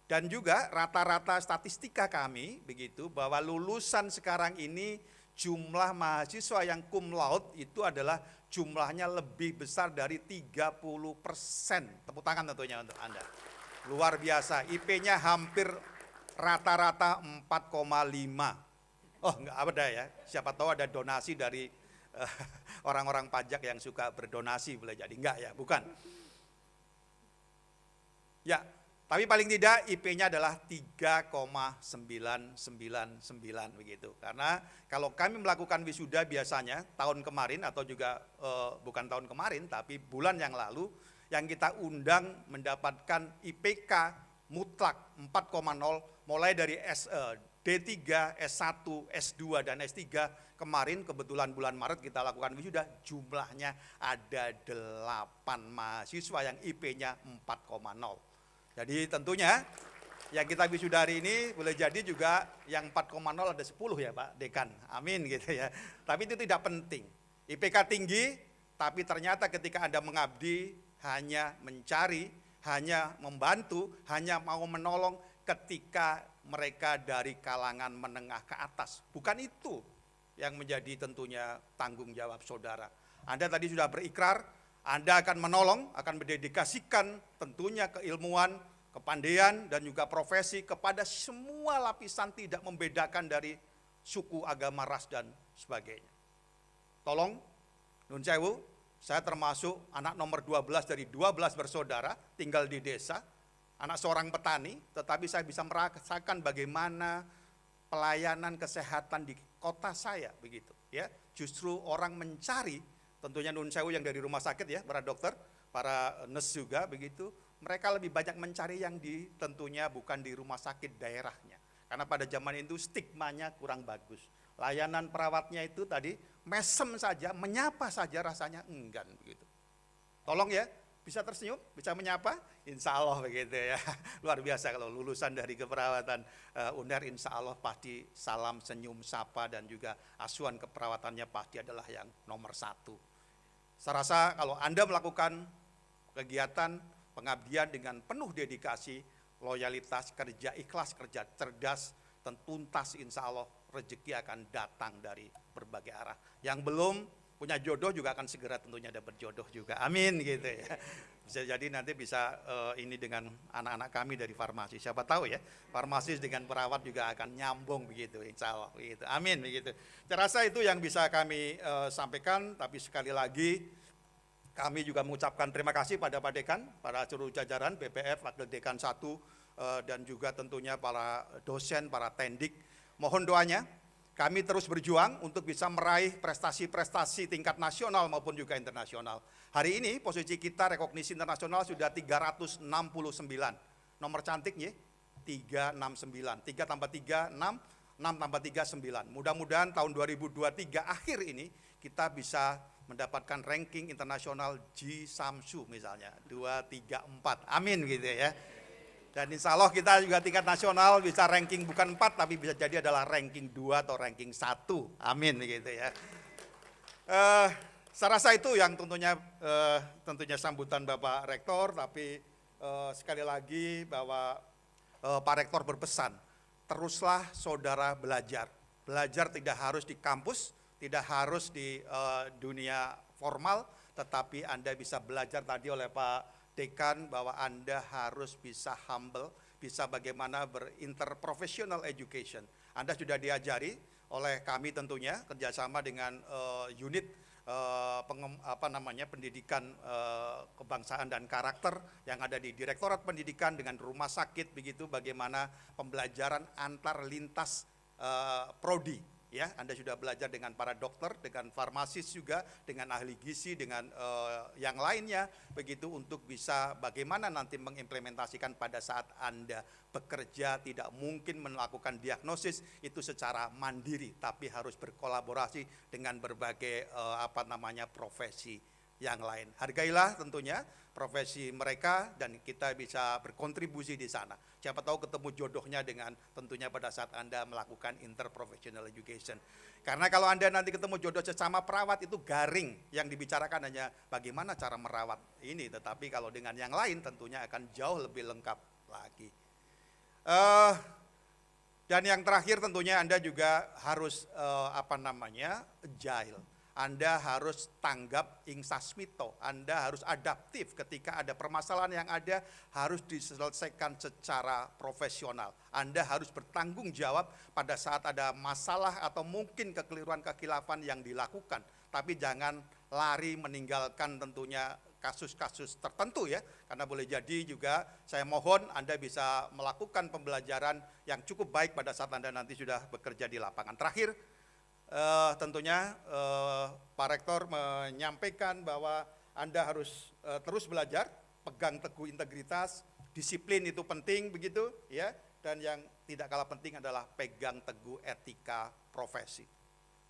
Dan juga rata-rata statistika kami begitu bahwa lulusan sekarang ini jumlah mahasiswa yang cum laude itu adalah jumlahnya lebih besar dari 30%. Tepuk tangan tentunya untuk Anda. Luar biasa, IP-nya hampir rata-rata 4,5. Oh enggak ada ya, siapa tahu ada donasi dari orang-orang pajak yang suka berdonasi boleh jadi, enggak ya, bukan. Ya, tapi paling tidak IP-nya adalah 3,999 begitu. Karena kalau kami melakukan wisuda biasanya tahun kemarin atau juga bukan tahun kemarin tapi bulan yang lalu yang kita undang mendapatkan IPK mutlak 4,0 mulai dari D3, S1, S2 dan S3 kemarin kebetulan bulan Maret kita lakukan wisuda jumlahnya ada 8 mahasiswa yang IP-nya 4,0. Jadi tentunya yang kita wisuda hari ini boleh jadi juga yang 4,0 ada 10 ya Pak Dekan, amin gitu ya. Tapi itu tidak penting, IPK tinggi tapi ternyata ketika Anda mengabdi hanya mencari, hanya membantu, hanya mau menolong ketika mereka dari kalangan menengah ke atas. Bukan itu yang menjadi tentunya tanggung jawab saudara. Anda tadi sudah berikrar, Anda akan menolong, akan mendedikasikan tentunya keilmuan, kepandaian dan juga profesi kepada semua lapisan tidak membedakan dari suku, agama, ras dan sebagainya. Tolong, Nun Sewu, saya termasuk anak nomor 12 dari 12 bersaudara, tinggal di desa, anak seorang petani, tetapi saya bisa merasakan bagaimana pelayanan kesehatan di kota saya begitu ya. Justru orang mencari, tentunya Nun Sewu yang dari rumah sakit ya, para dokter, para nurse juga begitu, mereka lebih banyak mencari yang di tentunya bukan di rumah sakit daerahnya. Karena pada zaman itu stigmanya kurang bagus. Layanan perawatnya itu tadi mesem saja, menyapa saja rasanya enggan begitu. Tolong ya, bisa tersenyum, bisa menyapa, insya Allah begitu ya. Luar biasa kalau lulusan dari keperawatan UNER insya Allah pasti salam, senyum, sapa dan juga asuhan keperawatannya pasti adalah yang nomor 1. Saya rasa kalau Anda melakukan kegiatan pengabdian dengan penuh dedikasi, loyalitas, kerja ikhlas, kerja cerdas, tuntas insya Allah rezeki akan datang dari berbagai arah. Yang belum punya jodoh juga akan segera tentunya ada berjodoh juga, amin gitu ya. Bisa jadi nanti bisa ini dengan anak-anak kami dari farmasi, siapa tahu ya, farmasis dengan perawat juga akan nyambung begitu insya Allah begitu, amin begitu. Saya rasa itu yang bisa kami sampaikan, tapi sekali lagi kami juga mengucapkan terima kasih pada Pak Dekan, para seluruh jajaran BPF, Wakil Dekan 1, dan juga tentunya para dosen, para tendik. Mohon doanya, kami terus berjuang untuk bisa meraih prestasi-prestasi tingkat nasional maupun juga internasional. Hari ini posisi kita rekognisi internasional sudah 369. Nomor cantiknya 369. 3 tambah 3, 6, 6 tambah 3, 9. Mudah-mudahan tahun 2023 akhir ini kita bisa mendapatkan ranking internasional G Samsu misalnya, 2, 3, 4. Amin gitu ya. Dan insya Allah kita juga tingkat nasional bisa ranking bukan 4 tapi bisa jadi adalah ranking 2 atau ranking 1. Amin gitu ya. Saya rasa itu yang tentunya sambutan Bapak Rektor, tapi sekali lagi bahwa Pak Rektor berpesan, teruslah saudara belajar. Belajar tidak harus di kampus, tidak harus di dunia formal, tetapi Anda bisa belajar tadi oleh Pak Dekan bahwa Anda harus bisa humble, bisa bagaimana berinterprofessional education. Anda sudah diajari oleh kami tentunya kerjasama dengan unit pendidikan kebangsaan dan karakter yang ada di Direktorat Pendidikan dengan rumah sakit begitu, bagaimana pembelajaran antar lintas prodi. Ya, Anda sudah belajar dengan para dokter, dengan farmasis juga, dengan ahli gizi, dengan yang lainnya, begitu untuk bisa bagaimana nanti mengimplementasikan pada saat Anda bekerja, tidak mungkin melakukan diagnosis itu secara mandiri, tapi harus berkolaborasi dengan berbagai profesi yang lain. Hargailah tentunya profesi mereka dan kita bisa berkontribusi di sana. Siapa tahu ketemu jodohnya dengan tentunya pada saat Anda melakukan interprofessional education. Karena kalau Anda nanti ketemu jodoh sesama perawat itu garing, yang dibicarakan hanya bagaimana cara merawat ini, tetapi kalau dengan yang lain tentunya akan jauh lebih lengkap lagi. Dan yang terakhir tentunya Anda juga harus agile. Anda harus tanggap insasmito, Anda harus adaptif ketika ada permasalahan yang ada harus diselesaikan secara profesional. Anda harus bertanggung jawab pada saat ada masalah atau mungkin kekeliruan-kekilafan yang dilakukan. Tapi jangan lari meninggalkan tentunya kasus-kasus tertentu ya, karena boleh jadi juga saya mohon Anda bisa melakukan pembelajaran yang cukup baik pada saat Anda nanti sudah bekerja di lapangan. Terakhir, tentunya Pak Rektor menyampaikan bahwa Anda harus terus belajar, pegang teguh integritas, disiplin itu penting begitu ya, dan yang tidak kalah penting adalah pegang teguh etika profesi.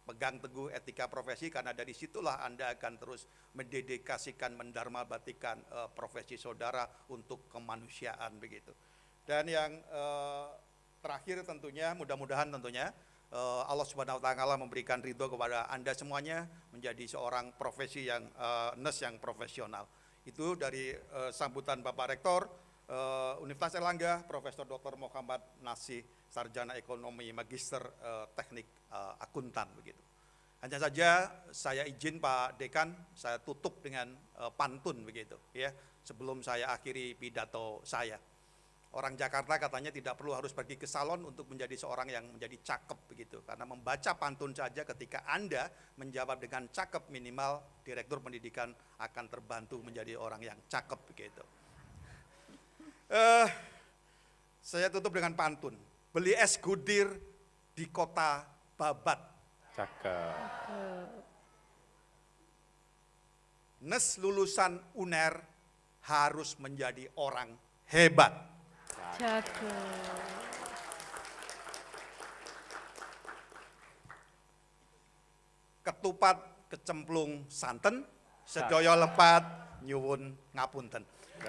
Pegang teguh etika profesi karena dari situlah Anda akan terus mendedikasikan, mendarmabatikan profesi saudara untuk kemanusiaan begitu. Dan yang terakhir tentunya mudah-mudahan tentunya Allah Subhanahu wa taala memberikan ridho kepada Anda semuanya menjadi seorang profesi yang nurse yang profesional. Itu dari sambutan Bapak Rektor Universitas Airlangga, Profesor Dr. Muhammad Nasih, Sarjana Ekonomi, Magister Teknik Akuntan begitu. Hanya saja saya izin Pak Dekan, saya tutup dengan pantun begitu ya, sebelum saya akhiri pidato saya. Orang Jakarta katanya tidak perlu harus pergi ke salon untuk menjadi seorang yang menjadi cakep begitu. Karena membaca pantun saja ketika Anda menjawab dengan cakep, minimal Direktur Pendidikan akan terbantu menjadi orang yang cakep begitu. Saya tutup dengan pantun. Beli es gudir di kota Babat. Cakep. Nes lulusan UNER harus menjadi orang hebat. Cakep. Ketupat kecemplung santen, sedaya lepat nyuwun ngapunten.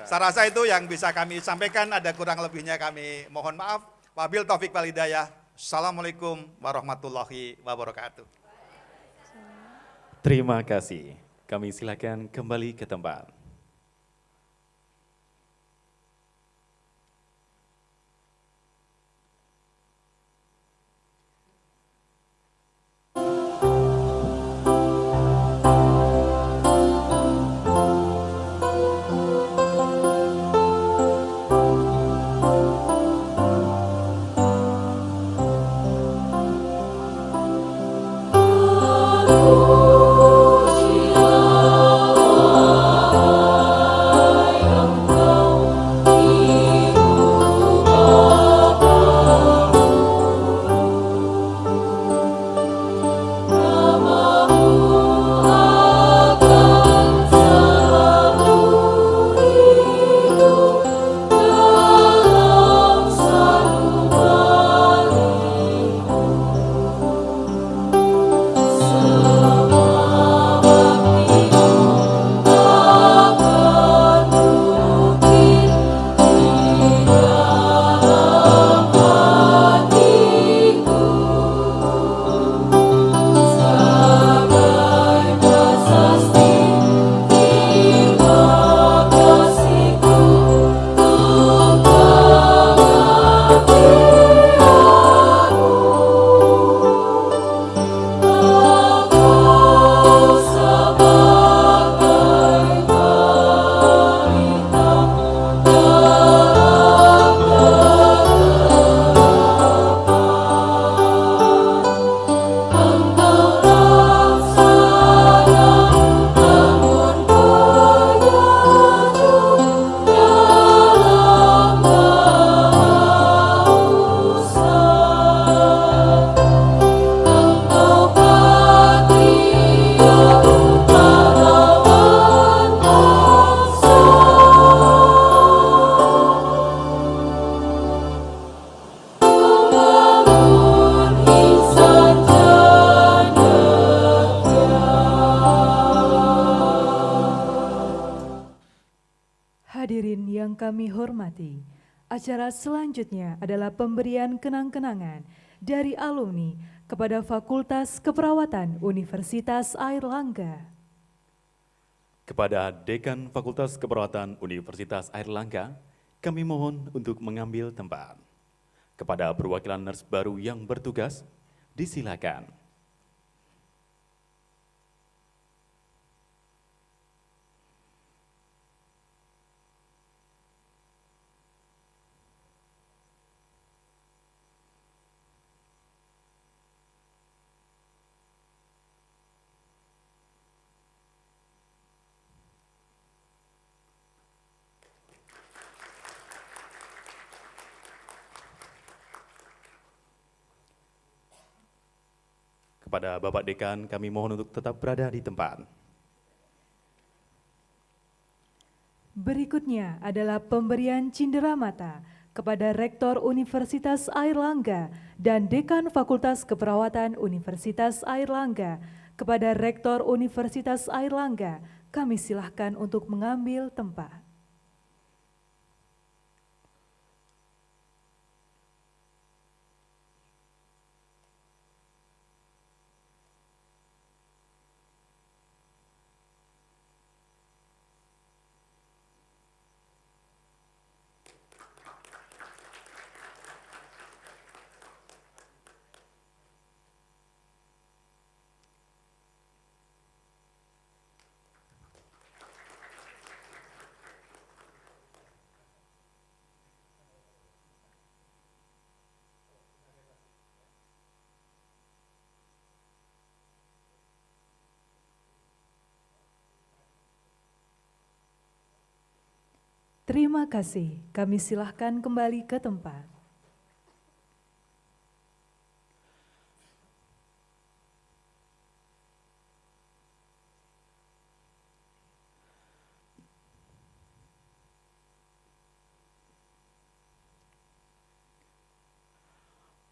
Saya rasa itu yang bisa kami sampaikan, ada kurang lebihnya kami mohon maaf. Wabil taufik wal hidayah. Assalamualaikum warahmatullahi wabarakatuh. Terima kasih. Kami silakan kembali ke tempat. Hadirin yang kami hormati, acara selanjutnya adalah pemberian kenang-kenangan dari alumni kepada Fakultas Keperawatan Universitas Airlangga. Kepada Dekan Fakultas Keperawatan Universitas Airlangga, kami mohon untuk mengambil tempat. Kepada perwakilan nurse baru yang bertugas, disilakan. Kepada Bapak Dekan, kami mohon untuk tetap berada di tempat. Berikutnya adalah pemberian cenderamata kepada Rektor Universitas Airlangga dan Dekan Fakultas Keperawatan Universitas Airlangga. Kepada Rektor Universitas Airlangga, kami silahkan untuk mengambil tempat. Terima kasih, kami silahkan kembali ke tempat.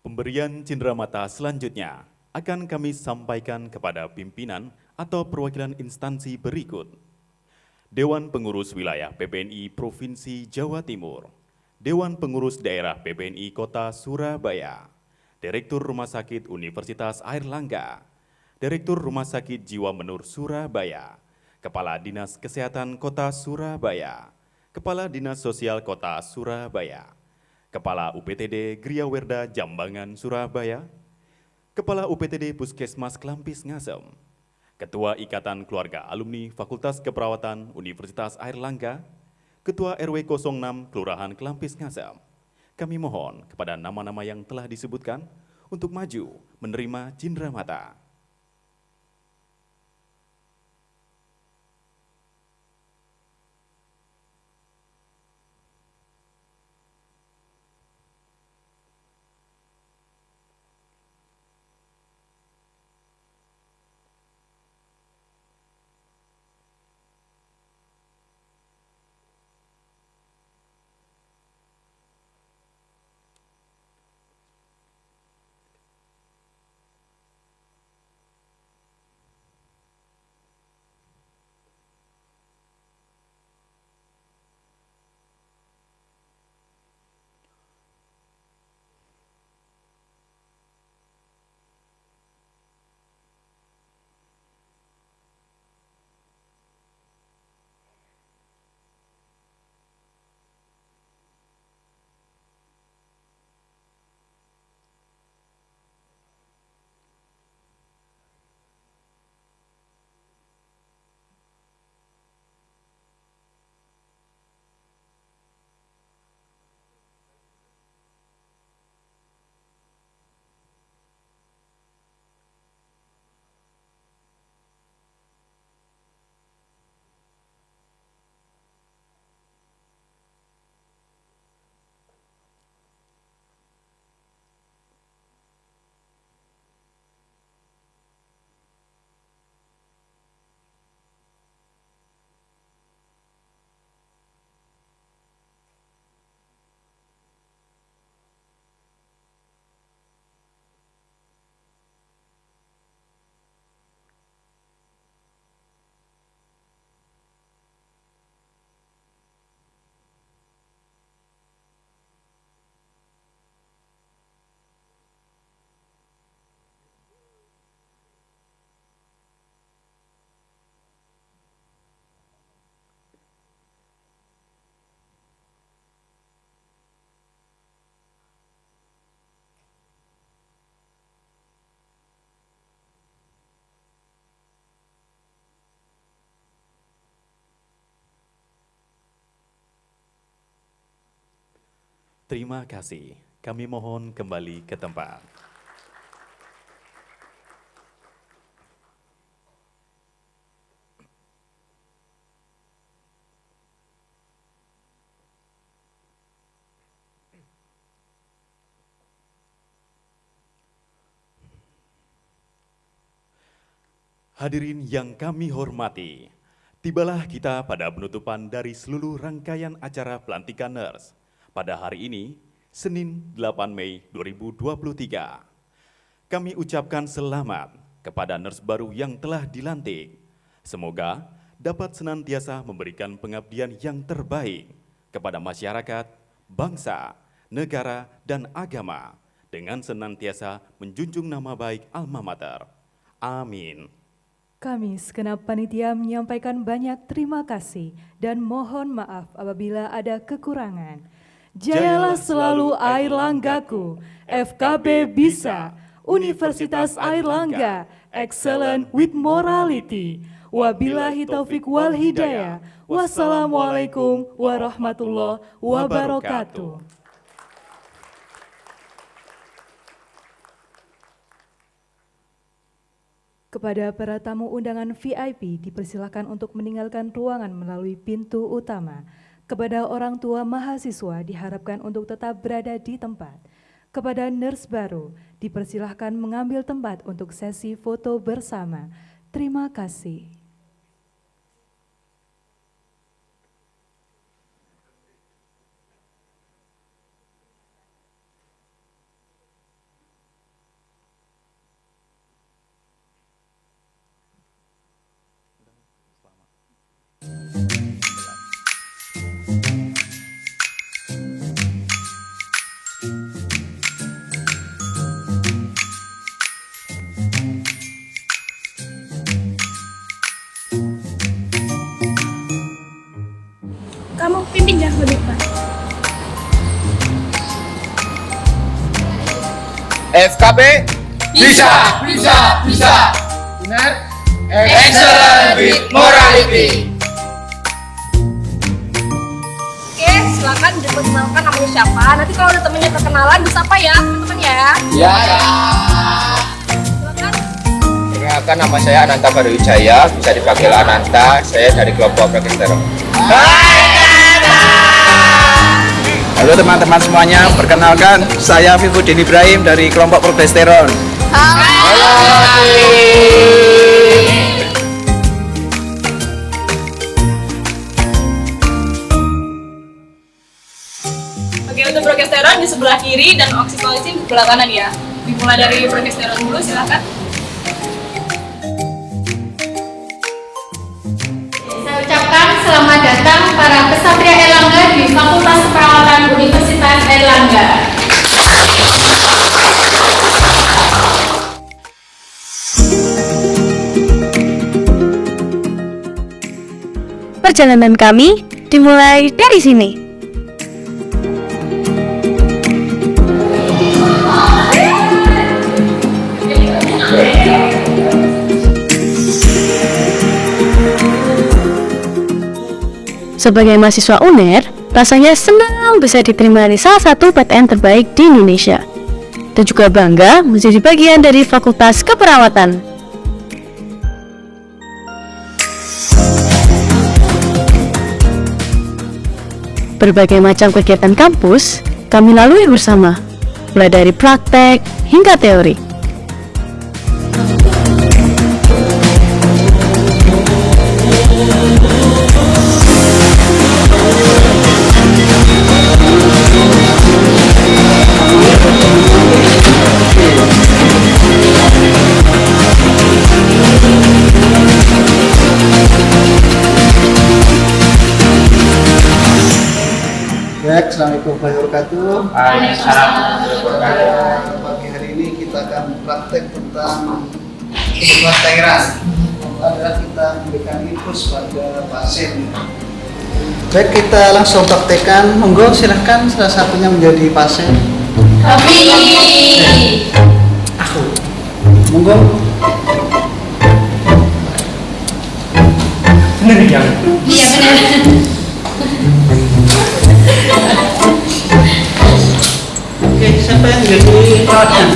Pemberian cenderamata selanjutnya akan kami sampaikan kepada pimpinan atau perwakilan instansi berikut. Dewan Pengurus Wilayah PPNI Provinsi Jawa Timur, Dewan Pengurus Daerah PPNI Kota Surabaya, Direktur Rumah Sakit Universitas Airlangga, Direktur Rumah Sakit Jiwa Menur Surabaya, Kepala Dinas Kesehatan Kota Surabaya, Kepala Dinas Sosial Kota Surabaya, Kepala UPTD Gria Werda Jambangan Surabaya, Kepala UPTD Puskesmas Klampis Ngasem, Ketua Ikatan Keluarga Alumni Fakultas Keperawatan Universitas Airlangga, Ketua RW 06 Kelurahan Klampis Ngasem. Kami mohon kepada nama-nama yang telah disebutkan untuk maju menerima cenderamata. Terima kasih. Kami mohon kembali ke tempat. Hadirin yang kami hormati, tibalah kita pada penutupan dari seluruh rangkaian acara pelantikan NERS pada hari ini, Senin 8 Mei 2023. Kami ucapkan selamat kepada NERS baru yang telah dilantik. Semoga dapat senantiasa memberikan pengabdian yang terbaik kepada masyarakat, bangsa, negara, dan agama dengan senantiasa menjunjung nama baik alma mater. Amin. Kami segenap panitia menyampaikan banyak terima kasih dan mohon maaf apabila ada kekurangan. Jayalah selalu Airlanggaku, FKB bisa, Universitas Airlangga, excellent with morality. Wabillahi taufik wal hidayah. Wassalamualaikum warahmatullahi wabarakatuh. Kepada para tamu undangan VIP dipersilakan untuk meninggalkan ruangan melalui pintu utama. Kepada orang tua mahasiswa diharapkan untuk tetap berada di tempat. Kepada nurse baru dipersilakan mengambil tempat untuk sesi foto bersama. Terima kasih. Kamu pimpin ya ke depan. FKB bisa. Benar? Excellent with morality. Oke, silakan diperkenalkan namanya siapa. Nanti kalau ada temennya perkenalan disapa ya, teman-teman ya. Ya. Silakan. Perkenalkan, nama saya Ananta Baruwijaya, bisa dipanggil Ananta. Saya dari kelompok progesteron. Halo teman-teman semuanya, perkenalkan saya Vivuddin Ibrahim dari kelompok progesteron. Oke, untuk progesteron di sebelah kiri dan oksitosin di sebelah kanan ya. Dimulai dari progesteron dulu, silakan. Saya ucapkan selamat datang para kesatria Airlangga di Fakultas Keperawatan Universitas Airlangga. Perjalanan kami dimulai dari sini. Sebagai mahasiswa UNER, rasanya senang bisa diterima di salah satu PTN terbaik di Indonesia. Dan juga bangga menjadi bagian dari Fakultas Keperawatan. Berbagai macam kegiatan kampus kami lalui bersama, mulai dari praktek hingga teori. Assalamualaikum warahmatullahi wabarakatuh. Pagi hari ini kita akan praktek tentang kebutuhan cairan. Adalah kita memberikan infus pada pasien. Baik, kita langsung praktekkan. Monggo silahkan salah satunya menjadi pasien. Aku. Monggo. Bener ya? Iya benar. jadi perhatian.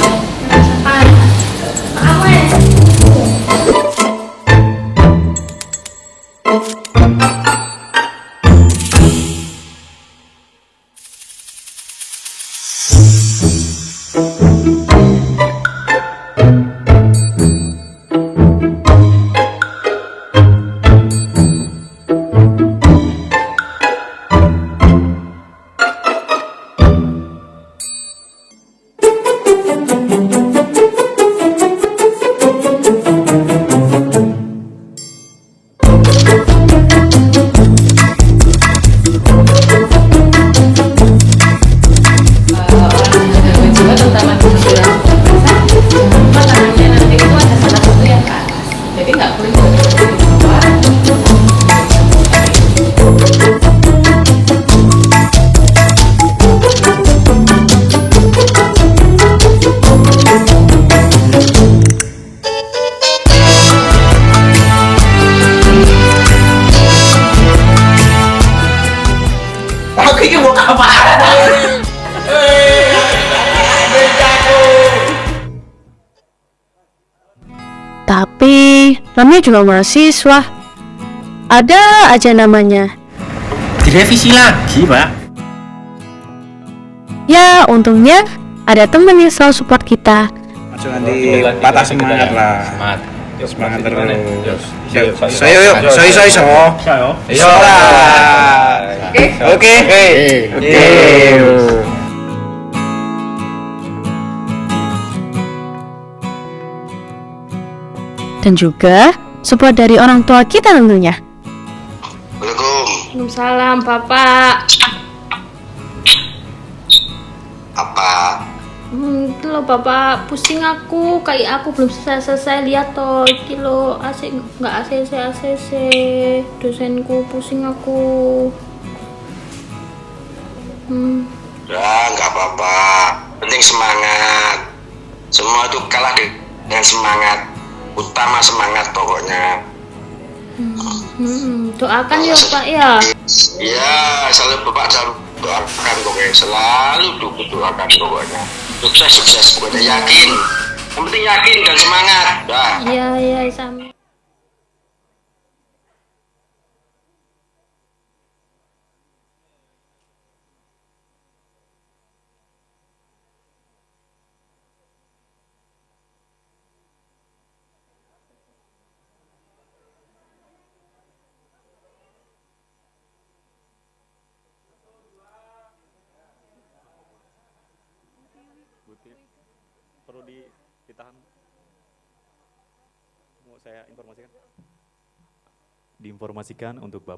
Tapi namanya juga mahasiswa, ada aja namanya. Direvisi lagi, Pak. Ya, untungnya ada temen yang selalu support kita. Maju nanti patah semangat lah. Semangat terus. Saya yuk, saya. Oke. Dan juga support dari orang tua kita tentunya. Waalaikumsalam, Bapak. Apa? Itu loh Bapak, pusing aku, kayak aku belum selesai lihat toh, iki loh nggak ACC, dosenku pusing aku. Ya nggak apa-apa, penting semangat. Semua itu kalah dengan semangat, utama semangat pokoknya. Doakan ya Pak ya. Ya selalu Bapak doakan pokoknya, selalu doakan pokoknya. Sukses pokoknya, yakin. Yang penting yakin dan semangat. Iya sama. Perlu ditahan. Mau saya informasikan? Diinformasikan untuk Bapak